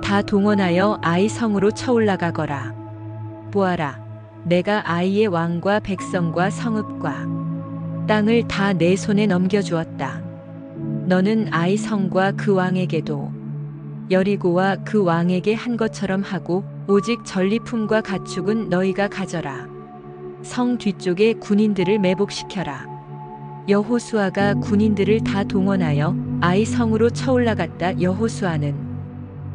다 동원하여 아이성으로 쳐올라가거라. 보아라. 내가 아이의 왕과 백성과 성읍과 땅을 다 내 손에 넘겨주었다. 너는 아이 성과 그 왕에게도 여리고와 그 왕에게 한 것처럼 하고 오직 전리품과 가축은 너희가 가져라. 성 뒤쪽에 군인들을 매복시켜라. 여호수아가 군인들을 다 동원하여 아이 성으로 쳐올라갔다. 여호수아는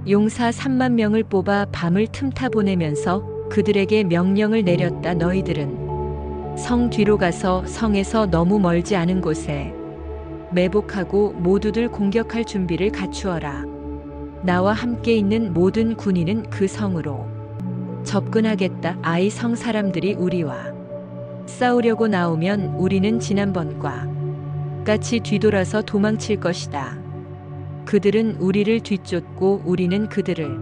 용사 3만 명을 뽑아 밤을 틈타 보내면서 그들에게 명령을 내렸다. 너희들은 성 뒤로 가서 성에서 너무 멀지 않은 곳에 매복하고 모두들 공격할 준비를 갖추어라. 나와 함께 있는 모든 군인은 그 성으로 접근하겠다. 아이 성 사람들이 우리와 싸우려고 나오면 우리는 지난번과 같이 뒤돌아서 도망칠 것이다. 그들은 우리를 뒤쫓고 우리는 그들을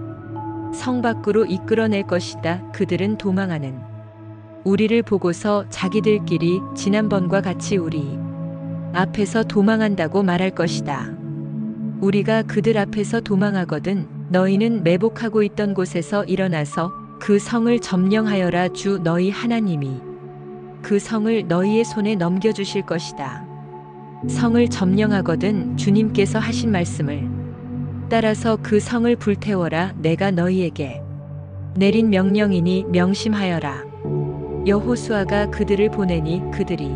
성 밖으로 이끌어낼 것이다. 그들은 도망하는 우리를 보고서 자기들끼리 지난번과 같이 우리 앞에서 도망한다고 말할 것이다. 우리가 그들 앞에서 도망하거든 너희는 매복하고 있던 곳에서 일어나서 그 성을 점령하여라. 주 너희 하나님이 그 성을 너희의 손에 넘겨주실 것이다. 성을 점령하거든 주님께서 하신 말씀을 따라서 그 성을 불태워라. 내가 너희에게 내린 명령이니 명심하여라. 여호수아가 그들을 보내니 그들이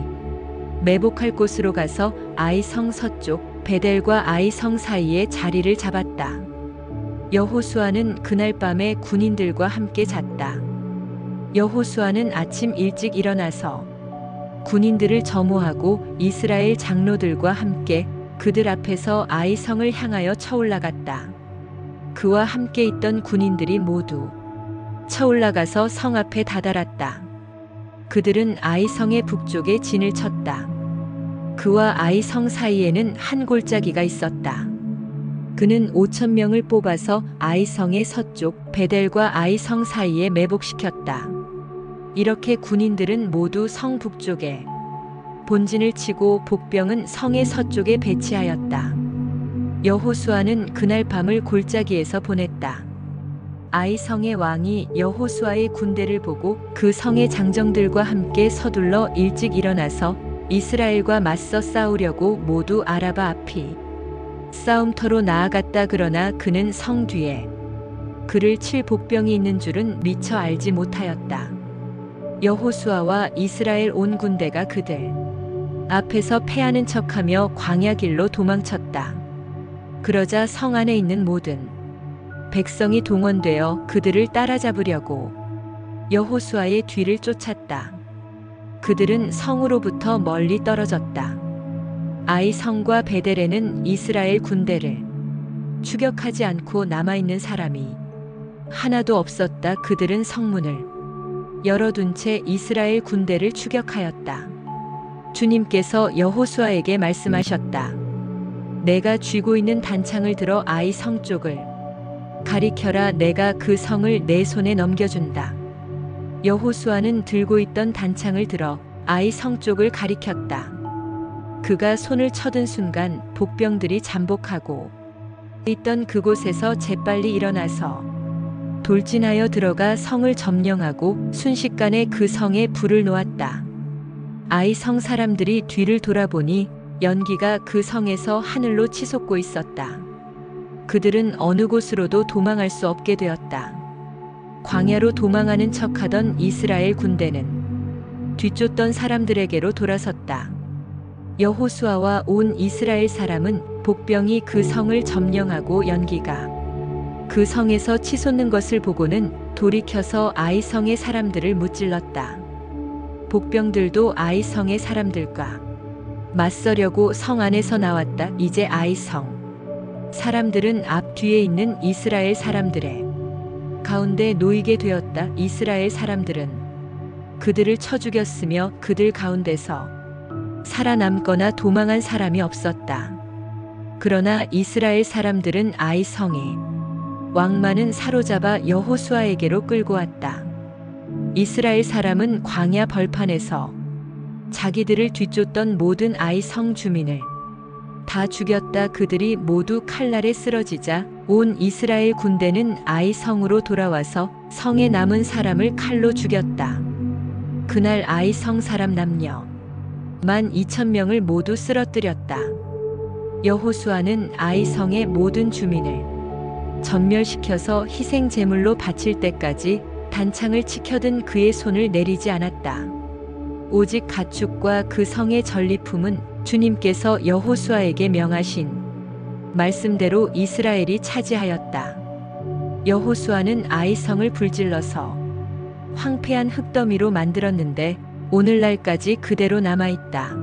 매복할 곳으로 가서 아이 성 서쪽 베델과 아이 성 사이에 자리를 잡았다. 여호수아는 그날 밤에 군인들과 함께 잤다. 여호수아는 아침 일찍 일어나서 군인들을 점호하고 이스라엘 장로들과 함께 그들 앞에서 아이성을 향하여 쳐올라갔다. 그와 함께 있던 군인들이 모두 쳐올라가서 성 앞에 다다랐다. 그들은 아이성의 북쪽에 진을 쳤다. 그와 아이성 사이에는 한 골짜기가 있었다. 그는 5,000명을 뽑아서 아이성의 서쪽 베델과 아이성 사이에 매복시켰다. 이렇게 군인들은 모두 성 북쪽에 본진을 치고 복병은 성의 서쪽에 배치하였다. 여호수아는 그날 밤을 골짜기에서 보냈다. 아이성의 왕이 여호수아의 군대를 보고 그 성의 장정들과 함께 서둘러 일찍 일어나서 이스라엘과 맞서 싸우려고 모두 아라바 앞이 싸움터로 나아갔다. 그러나 그는 성 뒤에 그를 칠 복병이 있는 줄은 미처 알지 못하였다. 여호수아와 이스라엘 온 군대가 그들 앞에서 패하는 척하며 광야 길로 도망쳤다. 그러자 성 안에 있는 모든 백성이 동원되어 그들을 따라잡으려고 여호수아의 뒤를 쫓았다. 그들은 성으로부터 멀리 떨어졌다. 아이성과 베델에는 이스라엘 군대를 추격하지 않고 남아있는 사람이 하나도 없었다. 그들은 성문을 열어둔 채 이스라엘 군대를 추격하였다. 주님께서 여호수아에게 말씀하셨다. 내가 쥐고 있는 단창을 들어 아이성 쪽을 가리켜라. 내가 그 성을 내 손에 넘겨준다. 여호수아는 들고 있던 단창을 들어 아이성 쪽을 가리켰다. 그가 손을 쳐든 순간 복병들이 잠복하고 있던 그곳에서 재빨리 일어나서 돌진하여 들어가 성을 점령하고 순식간에 그 성에 불을 놓았다. 아이성 사람들이 뒤를 돌아보니 연기가 그 성에서 하늘로 치솟고 있었다. 그들은 어느 곳으로도 도망할 수 없게 되었다. 광야로 도망하는 척하던 이스라엘 군대는 뒤쫓던 사람들에게로 돌아섰다. 여호수아와 온 이스라엘 사람은 복병이 그 성을 점령하고 연기가 그 성에서 치솟는 것을 보고는 돌이켜서 아이성의 사람들을 무찔렀다. 복병들도 아이성의 사람들과 맞서려고 성 안에서 나왔다. 이제 아이성 사람들은 앞뒤에 있는 이스라엘 사람들의 가운데 놓이게 되었다. 이스라엘 사람들은 그들을 쳐 죽였으며 그들 가운데서 살아남거나 도망한 사람이 없었다. 그러나 이스라엘 사람들은 아이성에 왕만은 사로잡아 여호수아에게로 끌고 왔다. 이스라엘 사람은 광야 벌판에서 자기들을 뒤쫓던 모든 아이성 주민을 다 죽였다. 그들이 모두 칼날에 쓰러지자 온 이스라엘 군대는 아이성으로 돌아와서 성에 남은 사람을 칼로 죽였다. 그날 아이성 사람 남녀 12,000명을 모두 쓰러뜨렸다. 여호수아는 아이성의 모든 주민을 전멸시켜서 희생 제물로 바칠 때까지 단창을 치켜든 그의 손을 내리지 않았다. 오직 가축과 그 성의 전리품은 주님께서 여호수아에게 명하신 말씀대로 이스라엘이 차지하였다. 여호수아는 아이성을 불질러서 황폐한 흙더미로 만들었는데 오늘날까지 그대로 남아있다.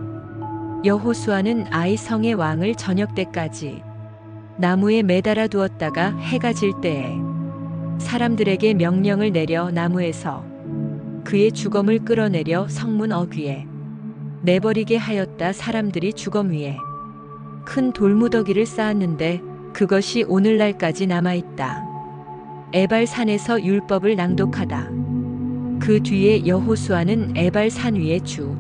여호수아는 아이성의 왕을 저녁 때까지 나무에 매달아 두었다가 해가 질 때에 사람들에게 명령을 내려 나무에서 그의 주검을 끌어내려 성문 어귀에 내버리게 하였다. 사람들이 주검 위에 큰 돌무더기를 쌓았는데 그것이 오늘날까지 남아있다. 에발산에서 율법을 낭독하다. 그 뒤에 여호수아는 에발산 위에 주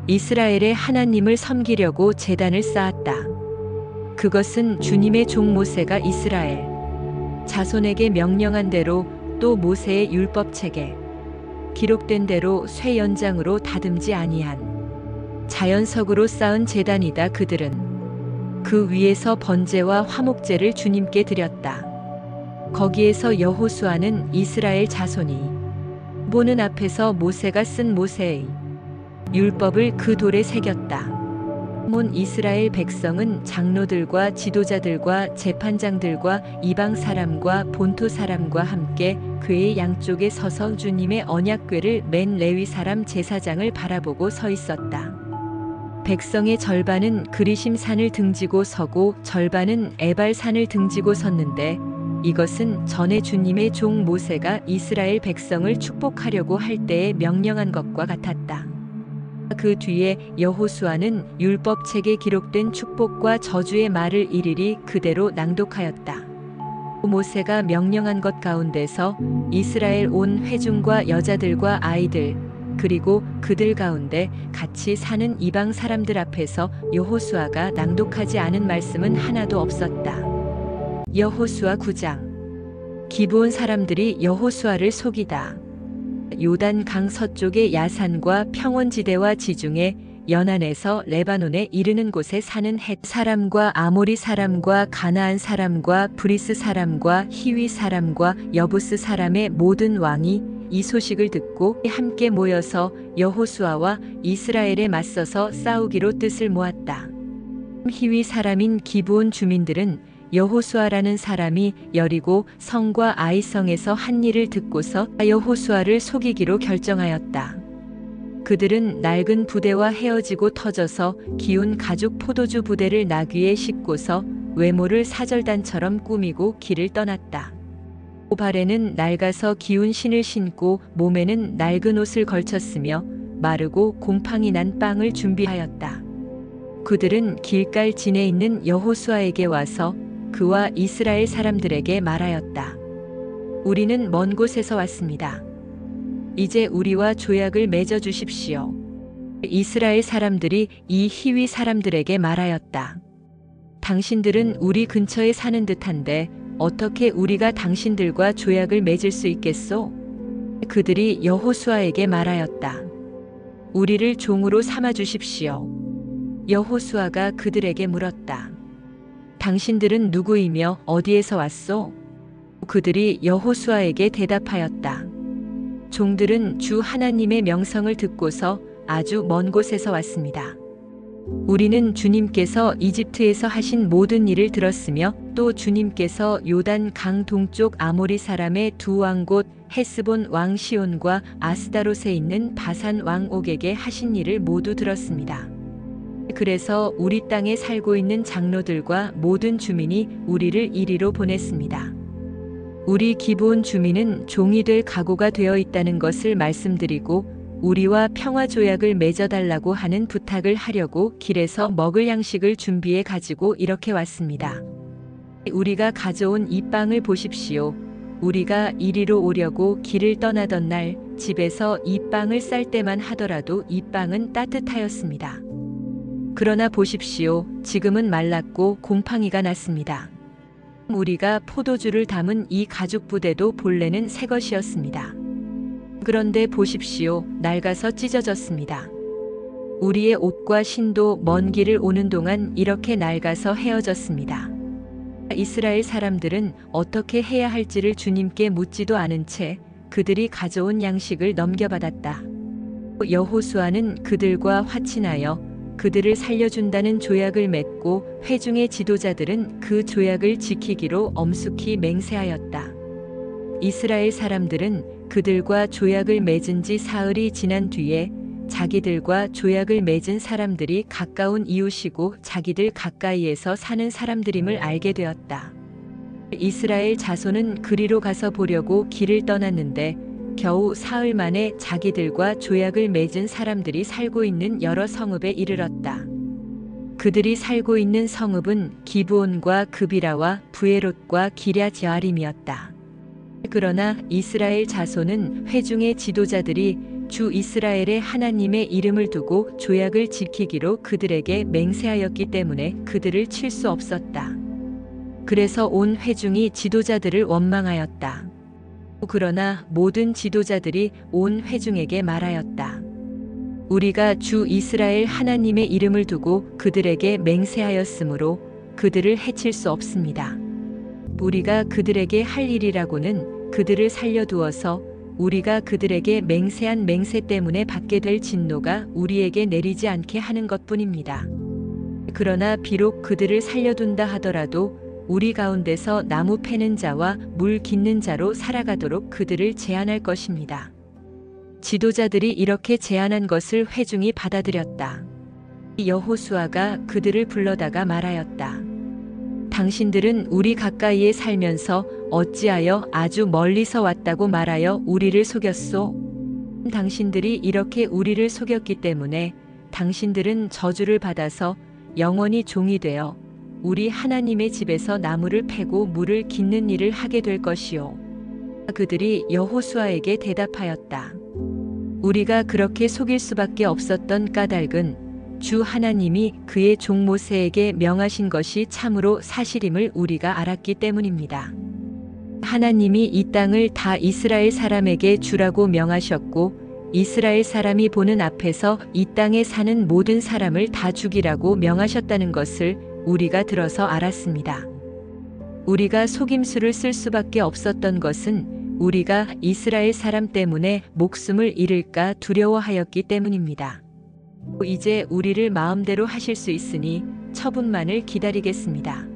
이스라엘의 하나님을 섬기려고 제단을 쌓았다. 그것은 주님의 종 모세가 이스라엘 자손에게 명령한 대로 또 모세의 율법책에 기록된 대로 쇠 연장으로 다듬지 아니한 자연석으로 쌓은 제단이다. 그들은 그 위에서 번제와 화목제를 주님께 드렸다. 거기에서 여호수아는 이스라엘 자손이 보는 앞에서 모세가 쓴 모세의 율법을 그 돌에 새겼다. 온 이스라엘 백성은 장로들과 지도자들과 재판장들과 이방 사람과 본토 사람과 함께 궤의 양쪽에 서서 주님의 언약궤를 맨 레위 사람 제사장을 바라보고 서 있었다. 백성의 절반은 그리심 산을 등지고 서고 절반은 에발 산을 등지고 섰는데 이것은 전에 주님의 종 모세가 이스라엘 백성을 축복하려고 할 때에 명령한 것과 같았다. 그 뒤에 여호수아는 율법책에 기록된 축복과 저주의 말을 일일이 그대로 낭독하였다. 모세가 명령한 것 가운데서 이스라엘 온 회중과 여자들과 아이들 그리고 그들 가운데 같이 사는 이방 사람들 앞에서 여호수아가 낭독하지 않은 말씀은 하나도 없었다. 여호수아 9장. 기브온 사람들이 여호수아를 속이다. 요단 강 서쪽의 야산과 평원지대와 지중해 연안에서 레바논에 이르는 곳에 사는 헷 사람과 아모리 사람과 가나안 사람과 브리스 사람과 히위 사람과 여부스 사람의 모든 왕이 이 소식을 듣고 함께 모여서 여호수아와 이스라엘에 맞서서 싸우기로 뜻을 모았다. 히위 사람인 기브온 주민들은 여호수아라는 사람이 여리고 성과 아이성에서 한 일을 듣고서 여호수아를 속이기로 결정하였다. 그들은 낡은 부대와 헤어지고 터져서 기운 가죽 포도주 부대를 나귀에 싣고서 외모를 사절단처럼 꾸미고 길을 떠났다. 발에는 낡아서 기운 신을 신고 몸에는 낡은 옷을 걸쳤으며 마르고 곰팡이 난 빵을 준비하였다. 그들은 길갈진에 있는 여호수아에게 와서 그와 이스라엘 사람들에게 말하였다. 우리는 먼 곳에서 왔습니다. 이제 우리와 조약을 맺어 주십시오. 이스라엘 사람들이 이 히위 사람들에게 말하였다. 당신들은 우리 근처에 사는 듯한데 어떻게 우리가 당신들과 조약을 맺을 수 있겠소? 그들이 여호수아에게 말하였다. 우리를 종으로 삼아 주십시오. 여호수아가 그들에게 물었다. 당신들은 누구이며 어디에서 왔소? 그들이 여호수아에게 대답하였다. 종들은 주 하나님의 명성을 듣고서 아주 먼 곳에서 왔습니다. 우리는 주님께서 이집트에서 하신 모든 일을 들었으며 또 주님께서 요단 강 동쪽 아모리 사람의 두 왕 곧 헤스본 왕 시온과 아스다롯에 있는 바산 왕 옥에게 하신 일을 모두 들었습니다. 그래서 우리 땅에 살고 있는 장로들과 모든 주민이 우리를 이리로 보냈습니다. 우리 기브온 주민은 종이 될 각오가 되어 있다는 것을 말씀드리고 우리와 평화 조약을 맺어달라고 하는 부탁을 하려고 길에서 먹을 양식을 준비해 가지고 이렇게 왔습니다. 우리가 가져온 이 빵을 보십시오. 우리가 이리로 오려고 길을 떠나던 날 집에서 이 빵을 쌀 때만 하더라도 이 빵은 따뜻하였습니다. 그러나 보십시오. 지금은 말랐고 곰팡이가 났습니다. 우리가 포도주를 담은 이 가죽 부대도 본래는 새 것이었습니다. 그런데 보십시오. 낡아서 찢어졌습니다. 우리의 옷과 신도 먼 길을 오는 동안 이렇게 낡아서 헤어졌습니다. 이스라엘 사람들은 어떻게 해야 할지를 주님께 묻지도 않은 채 그들이 가져온 양식을 넘겨받았다. 여호수아는 그들과 화친하여 그들을 살려준다는 조약을 맺고 회중의 지도자들은 그 조약을 지키기로 엄숙히 맹세하였다. 이스라엘 사람들은 그들과 조약을 맺은 지 사흘이 지난 뒤에 자기들과 조약을 맺은 사람들이 가까운 이웃이고 자기들 가까이에서 사는 사람들임을 알게 되었다. 이스라엘 자손은 그리로 가서 보려고 길을 떠났는데 겨우 사흘 만에 자기들과 조약을 맺은 사람들이 살고 있는 여러 성읍에 이르렀다. 그들이 살고 있는 성읍은 기브온과 그비라와 부에롯과 기럇 여아림이었다. 그러나 이스라엘 자손은 회중의 지도자들이 주 이스라엘의 하나님의 이름을 두고 조약을 지키기로 그들에게 맹세하였기 때문에 그들을 칠 수 없었다. 그래서 온 회중이 지도자들을 원망하였다. 그러나 모든 지도자들이 온 회중에게 말하였다. 우리가 주 이스라엘 하나님의 이름을 두고 그들에게 맹세하였으므로 그들을 해칠 수 없습니다. 우리가 그들에게 할 일이라고는 그들을 살려두어서 우리가 그들에게 맹세한 맹세 때문에 받게 될 진노가 우리에게 내리지 않게 하는 것뿐입니다. 그러나 비록 그들을 살려둔다 하더라도 우리 가운데서 나무 패는 자와 물 깃는 자로 살아가도록 그들을 제한할 것입니다. 지도자들이 이렇게 제안한 것을 회중이 받아들였다. 여호수아가 그들을 불러다가 말하였다. 당신들은 우리 가까이에 살면서 어찌하여 아주 멀리서 왔다고 말하여 우리를 속였소? 당신들이 이렇게 우리를 속였기 때문에 당신들은 저주를 받아서 영원히 종이 되어 우리 하나님의 집에서 나무를 패고 물을 깃는 일을 하게 될 것이요. 그들이 여호수아에게 대답하였다. 우리가 그렇게 속일 수밖에 없었던 까닭은 주 하나님이 그의 종 모세에게 명하신 것이 참으로 사실임을 우리가 알았기 때문입니다. 하나님이 이 땅을 다 이스라엘 사람에게 주라고 명하셨고 이스라엘 사람이 보는 앞에서 이 땅에 사는 모든 사람을 다 죽이라고 명하셨다는 것을 우리가 들어서 알았습니다. 우리가 속임수를 쓸 수밖에 없었던 것은 우리가 이스라엘 사람 때문에 목숨을 잃을까 두려워하였기 때문입니다. 이제 우리를 마음대로 하실 수 있으니 처분만을 기다리겠습니다.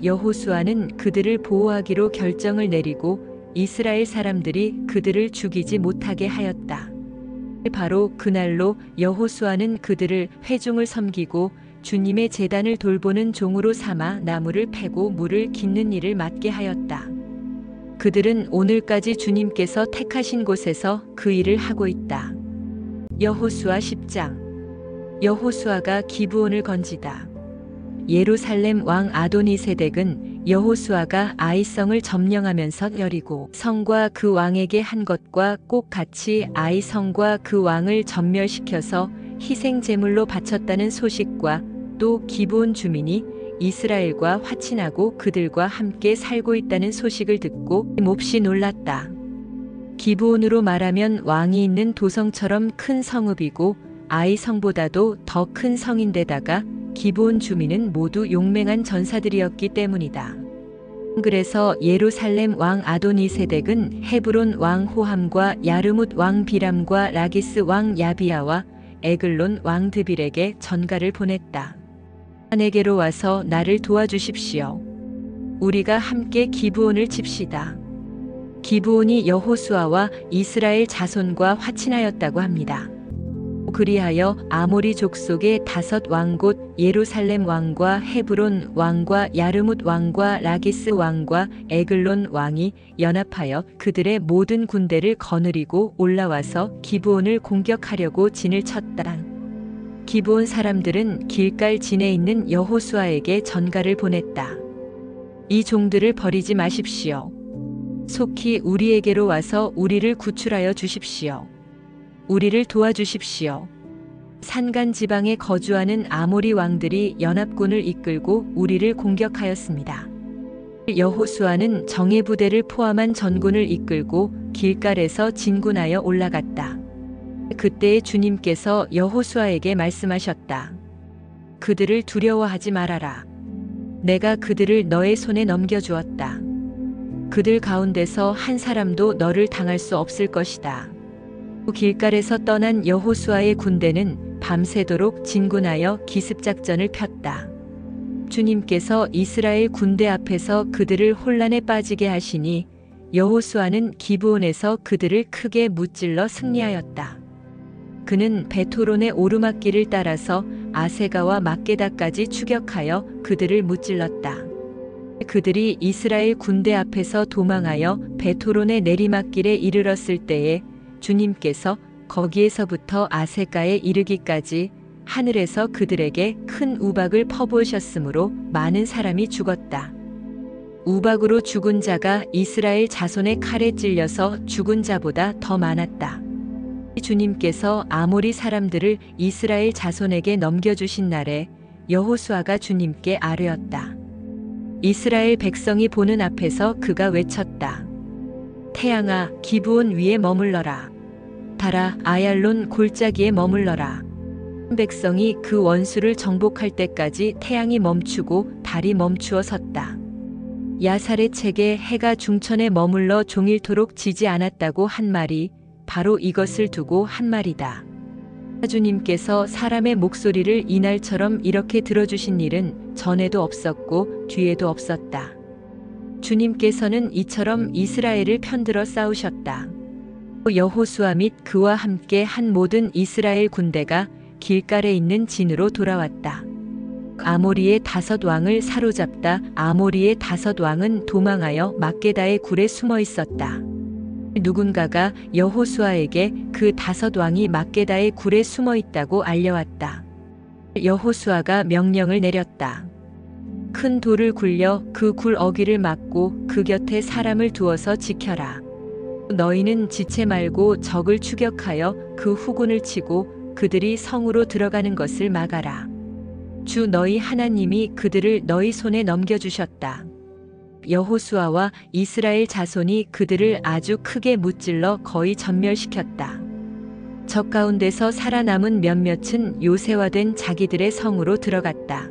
여호수아는 그들을 보호하기로 결정을 내리고 이스라엘 사람들이 그들을 죽이지 못하게 하였다. 바로 그날로 여호수아는 그들을 회중을 섬기고 주님의 제단을 돌보는 종으로 삼아 나무를 패고 물을 깃는 일을 맡게 하였다. 그들은 오늘까지 주님께서 택하신 곳에서 그 일을 하고 있다. 여호수아 10장. 여호수아가 기브온을 건지다. 예루살렘 왕 아도니세덱은 여호수아가 아이성을 점령하면서 여리고 성과 그 왕에게 한 것과 꼭 같이 아이성과 그 왕을 전멸시켜서 희생 제물로 바쳤다는 소식과 또 기브온 주민이 이스라엘과 화친하고 그들과 함께 살고 있다는 소식을 듣고 몹시 놀랐다. 기브온으로 말하면 왕이 있는 도성처럼 큰 성읍이고 아이성보다도 더 큰 성인데다가 기브온 주민은 모두 용맹한 전사들이었기 때문이다. 그래서 예루살렘 왕 아도니세덱은 헤브론 왕 호함과 야르뭇 왕 비람과 라기스 왕 야비야와 에글론 왕 드빌에게 전가를 보냈다. 내게로 와서 나를 도와주십시오. 우리가 함께 기브온을 칩시다. 기브온이 여호수아와 이스라엘 자손과 화친하였다고 합니다. 그리하여 아모리 족속의 5 왕곧 예루살렘 왕과 헤브론 왕과 야르뭇 왕과 라기스 왕과 에글론 왕이 연합하여 그들의 모든 군대를 거느리고 올라와서 기브온을 공격하려고 진을 쳤다. 기브온 사람들은 길갈 진에 있는 여호수아에게 전가를 보냈다. 이 종들을 버리지 마십시오. 속히 우리에게로 와서 우리를 구출하여 주십시오. 우리를 도와주십시오. 산간 지방에 거주하는 아모리 왕들이 연합군을 이끌고 우리를 공격하였습니다. 여호수아는 정예 부대를 포함한 전군을 이끌고 길갈에서 진군하여 올라갔다. 그때 주님께서 여호수아에게 말씀하셨다. 그들을 두려워하지 말아라. 내가 그들을 너의 손에 넘겨주었다. 그들 가운데서 한 사람도 너를 당할 수 없을 것이다. 길갈에서 떠난 여호수아의 군대는 밤새도록 진군하여 기습작전을 폈다. 주님께서 이스라엘 군대 앞에서 그들을 혼란에 빠지게 하시니 여호수아는 기브온에서 그들을 크게 무찔러 승리하였다. 그는 베토론의 오르막길을 따라서 아세가와 막게다까지 추격하여 그들을 무찔렀다. 그들이 이스라엘 군대 앞에서 도망하여 베토론의 내리막길에 이르렀을 때에 주님께서 거기에서부터 아세가에 이르기까지 하늘에서 그들에게 큰 우박을 퍼부으셨으므로 많은 사람이 죽었다. 우박으로 죽은 자가 이스라엘 자손의 칼에 찔려서 죽은 자보다 더 많았다. 주님께서 아모리 사람들을 이스라엘 자손에게 넘겨주신 날에 여호수아가 주님께 아뢰었다. 이스라엘 백성이 보는 앞에서 그가 외쳤다. 태양아, 기브온 위에 머물러라. 달아, 아얄론 골짜기에 머물러라. 백성이 그 원수를 정복할 때까지 태양이 멈추고 달이 멈추어 섰다. 야살의 책에 해가 중천에 머물러 종일토록 지지 않았다고 한 말이 바로 이것을 두고 한 말이다. 주님께서 사람의 목소리를 이날처럼 이렇게 들어주신 일은 전에도 없었고 뒤에도 없었다. 주님께서는 이처럼 이스라엘을 편들어 싸우셨다. 여호수아 및 그와 함께 한 모든 이스라엘 군대가 길갈에 있는 진으로 돌아왔다. 아모리의 5 왕을 사로잡다 아모리의 5 왕은 도망하여 막게다의 굴에 숨어 있었다. 누군가가 여호수아에게 그 5 왕이 막게다의 굴에 숨어 있다고 알려왔다. 여호수아가 명령을 내렸다. 큰 돌을 굴려 그 굴 어귀를 막고 그 곁에 사람을 두어서 지켜라. 너희는 지체 말고 적을 추격하여 그 후군을 치고 그들이 성으로 들어가는 것을 막아라. 주 너희 하나님이 그들을 너희 손에 넘겨주셨다. 여호수아와 이스라엘 자손이 그들을 아주 크게 무찔러 거의 전멸시켰다. 적 가운데서 살아남은 몇몇은 요새화된 자기들의 성으로 들어갔다.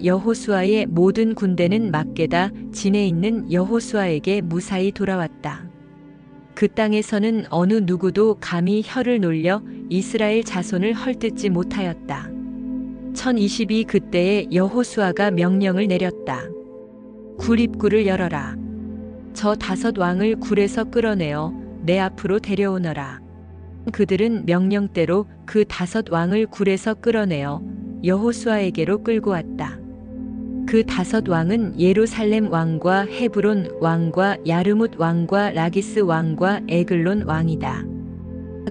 여호수아의 모든 군대는 막게다 진에 있는 여호수아에게 무사히 돌아왔다. 그 땅에서는 어느 누구도 감히 혀를 놀려 이스라엘 자손을 헐뜯지 못하였다. 1022 그때에 여호수아가 명령을 내렸다. 굴 입구를 열어라. 저 5 왕을 굴에서 끌어내어 내 앞으로 데려오너라. 그들은 명령대로 그 5 왕을 굴에서 끌어내어 여호수아에게로 끌고 왔다. 그 5 왕은 예루살렘 왕과 헤브론 왕과 야르뭇 왕과 라기스 왕과 에글론 왕이다.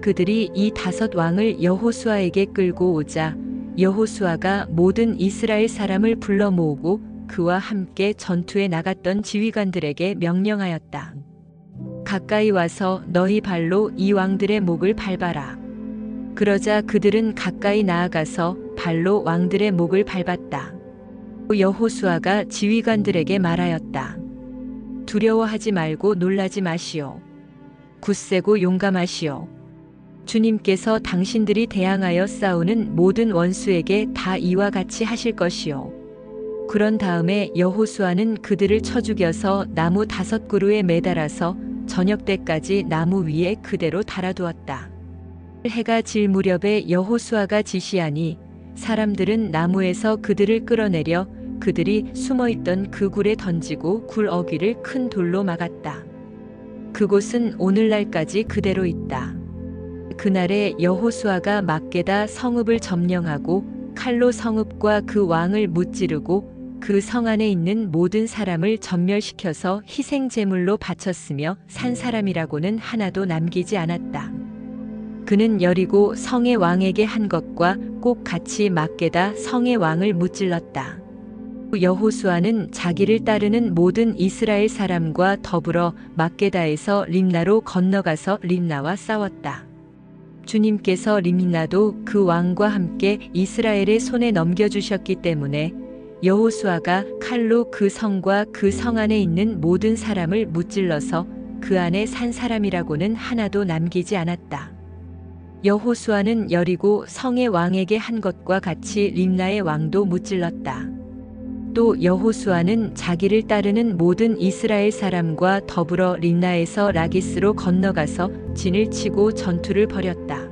그들이 이 5 왕을 여호수아에게 끌고 오자 여호수아가 모든 이스라엘 사람을 불러 모으고 그와 함께 전투에 나갔던 지휘관들에게 명령하였다. 가까이 와서 너희 발로 이 왕들의 목을 밟아라. 그러자 그들은 가까이 나아가서 발로 왕들의 목을 밟았다. 여호수아가 지휘관들에게 말하였다. 두려워하지 말고 놀라지 마시오. 굳세고 용감하시오. 주님께서 당신들이 대항하여 싸우는 모든 원수에게 다 이와 같이 하실 것이오. 그런 다음에 여호수아는 그들을 쳐 죽여서 나무 5 그루에 매달아서 저녁 때까지 나무 위에 그대로 달아두었다. 해가 질 무렵에 여호수아가 지시하니 사람들은 나무에서 그들을 끌어내려 그들이 숨어있던 그 굴에 던지고 굴 어귀를 큰 돌로 막았다. 그곳은 오늘날까지 그대로 있다. 그날에 여호수아가 막게다 성읍을 점령하고 칼로 성읍과 그 왕을 무찌르고 그 성 안에 있는 모든 사람을 전멸시켜서 희생 제물로 바쳤으며 산 사람이라고는 하나도 남기지 않았다. 그는 여리고 성의 왕에게 한 것과 꼭 같이 막게다 성의 왕을 무찔렀다. 여호수아는 자기를 따르는 모든 이스라엘 사람과 더불어 막게다에서 림나로 건너가서 림나와 싸웠다. 주님께서 림나도 그 왕과 함께 이스라엘의 손에 넘겨주셨기 때문에 여호수아가 칼로 그 성과 그 성 안에 있는 모든 사람을 무찔러서 그 안에 산 사람이라고는 하나도 남기지 않았다. 여호수아는 여리고 성의 왕에게 한 것과 같이 림나의 왕도 무찔렀다. 또 여호수아는 자기를 따르는 모든 이스라엘 사람과 더불어 림나에서 라기스로 건너가서 진을 치고 전투를 벌였다.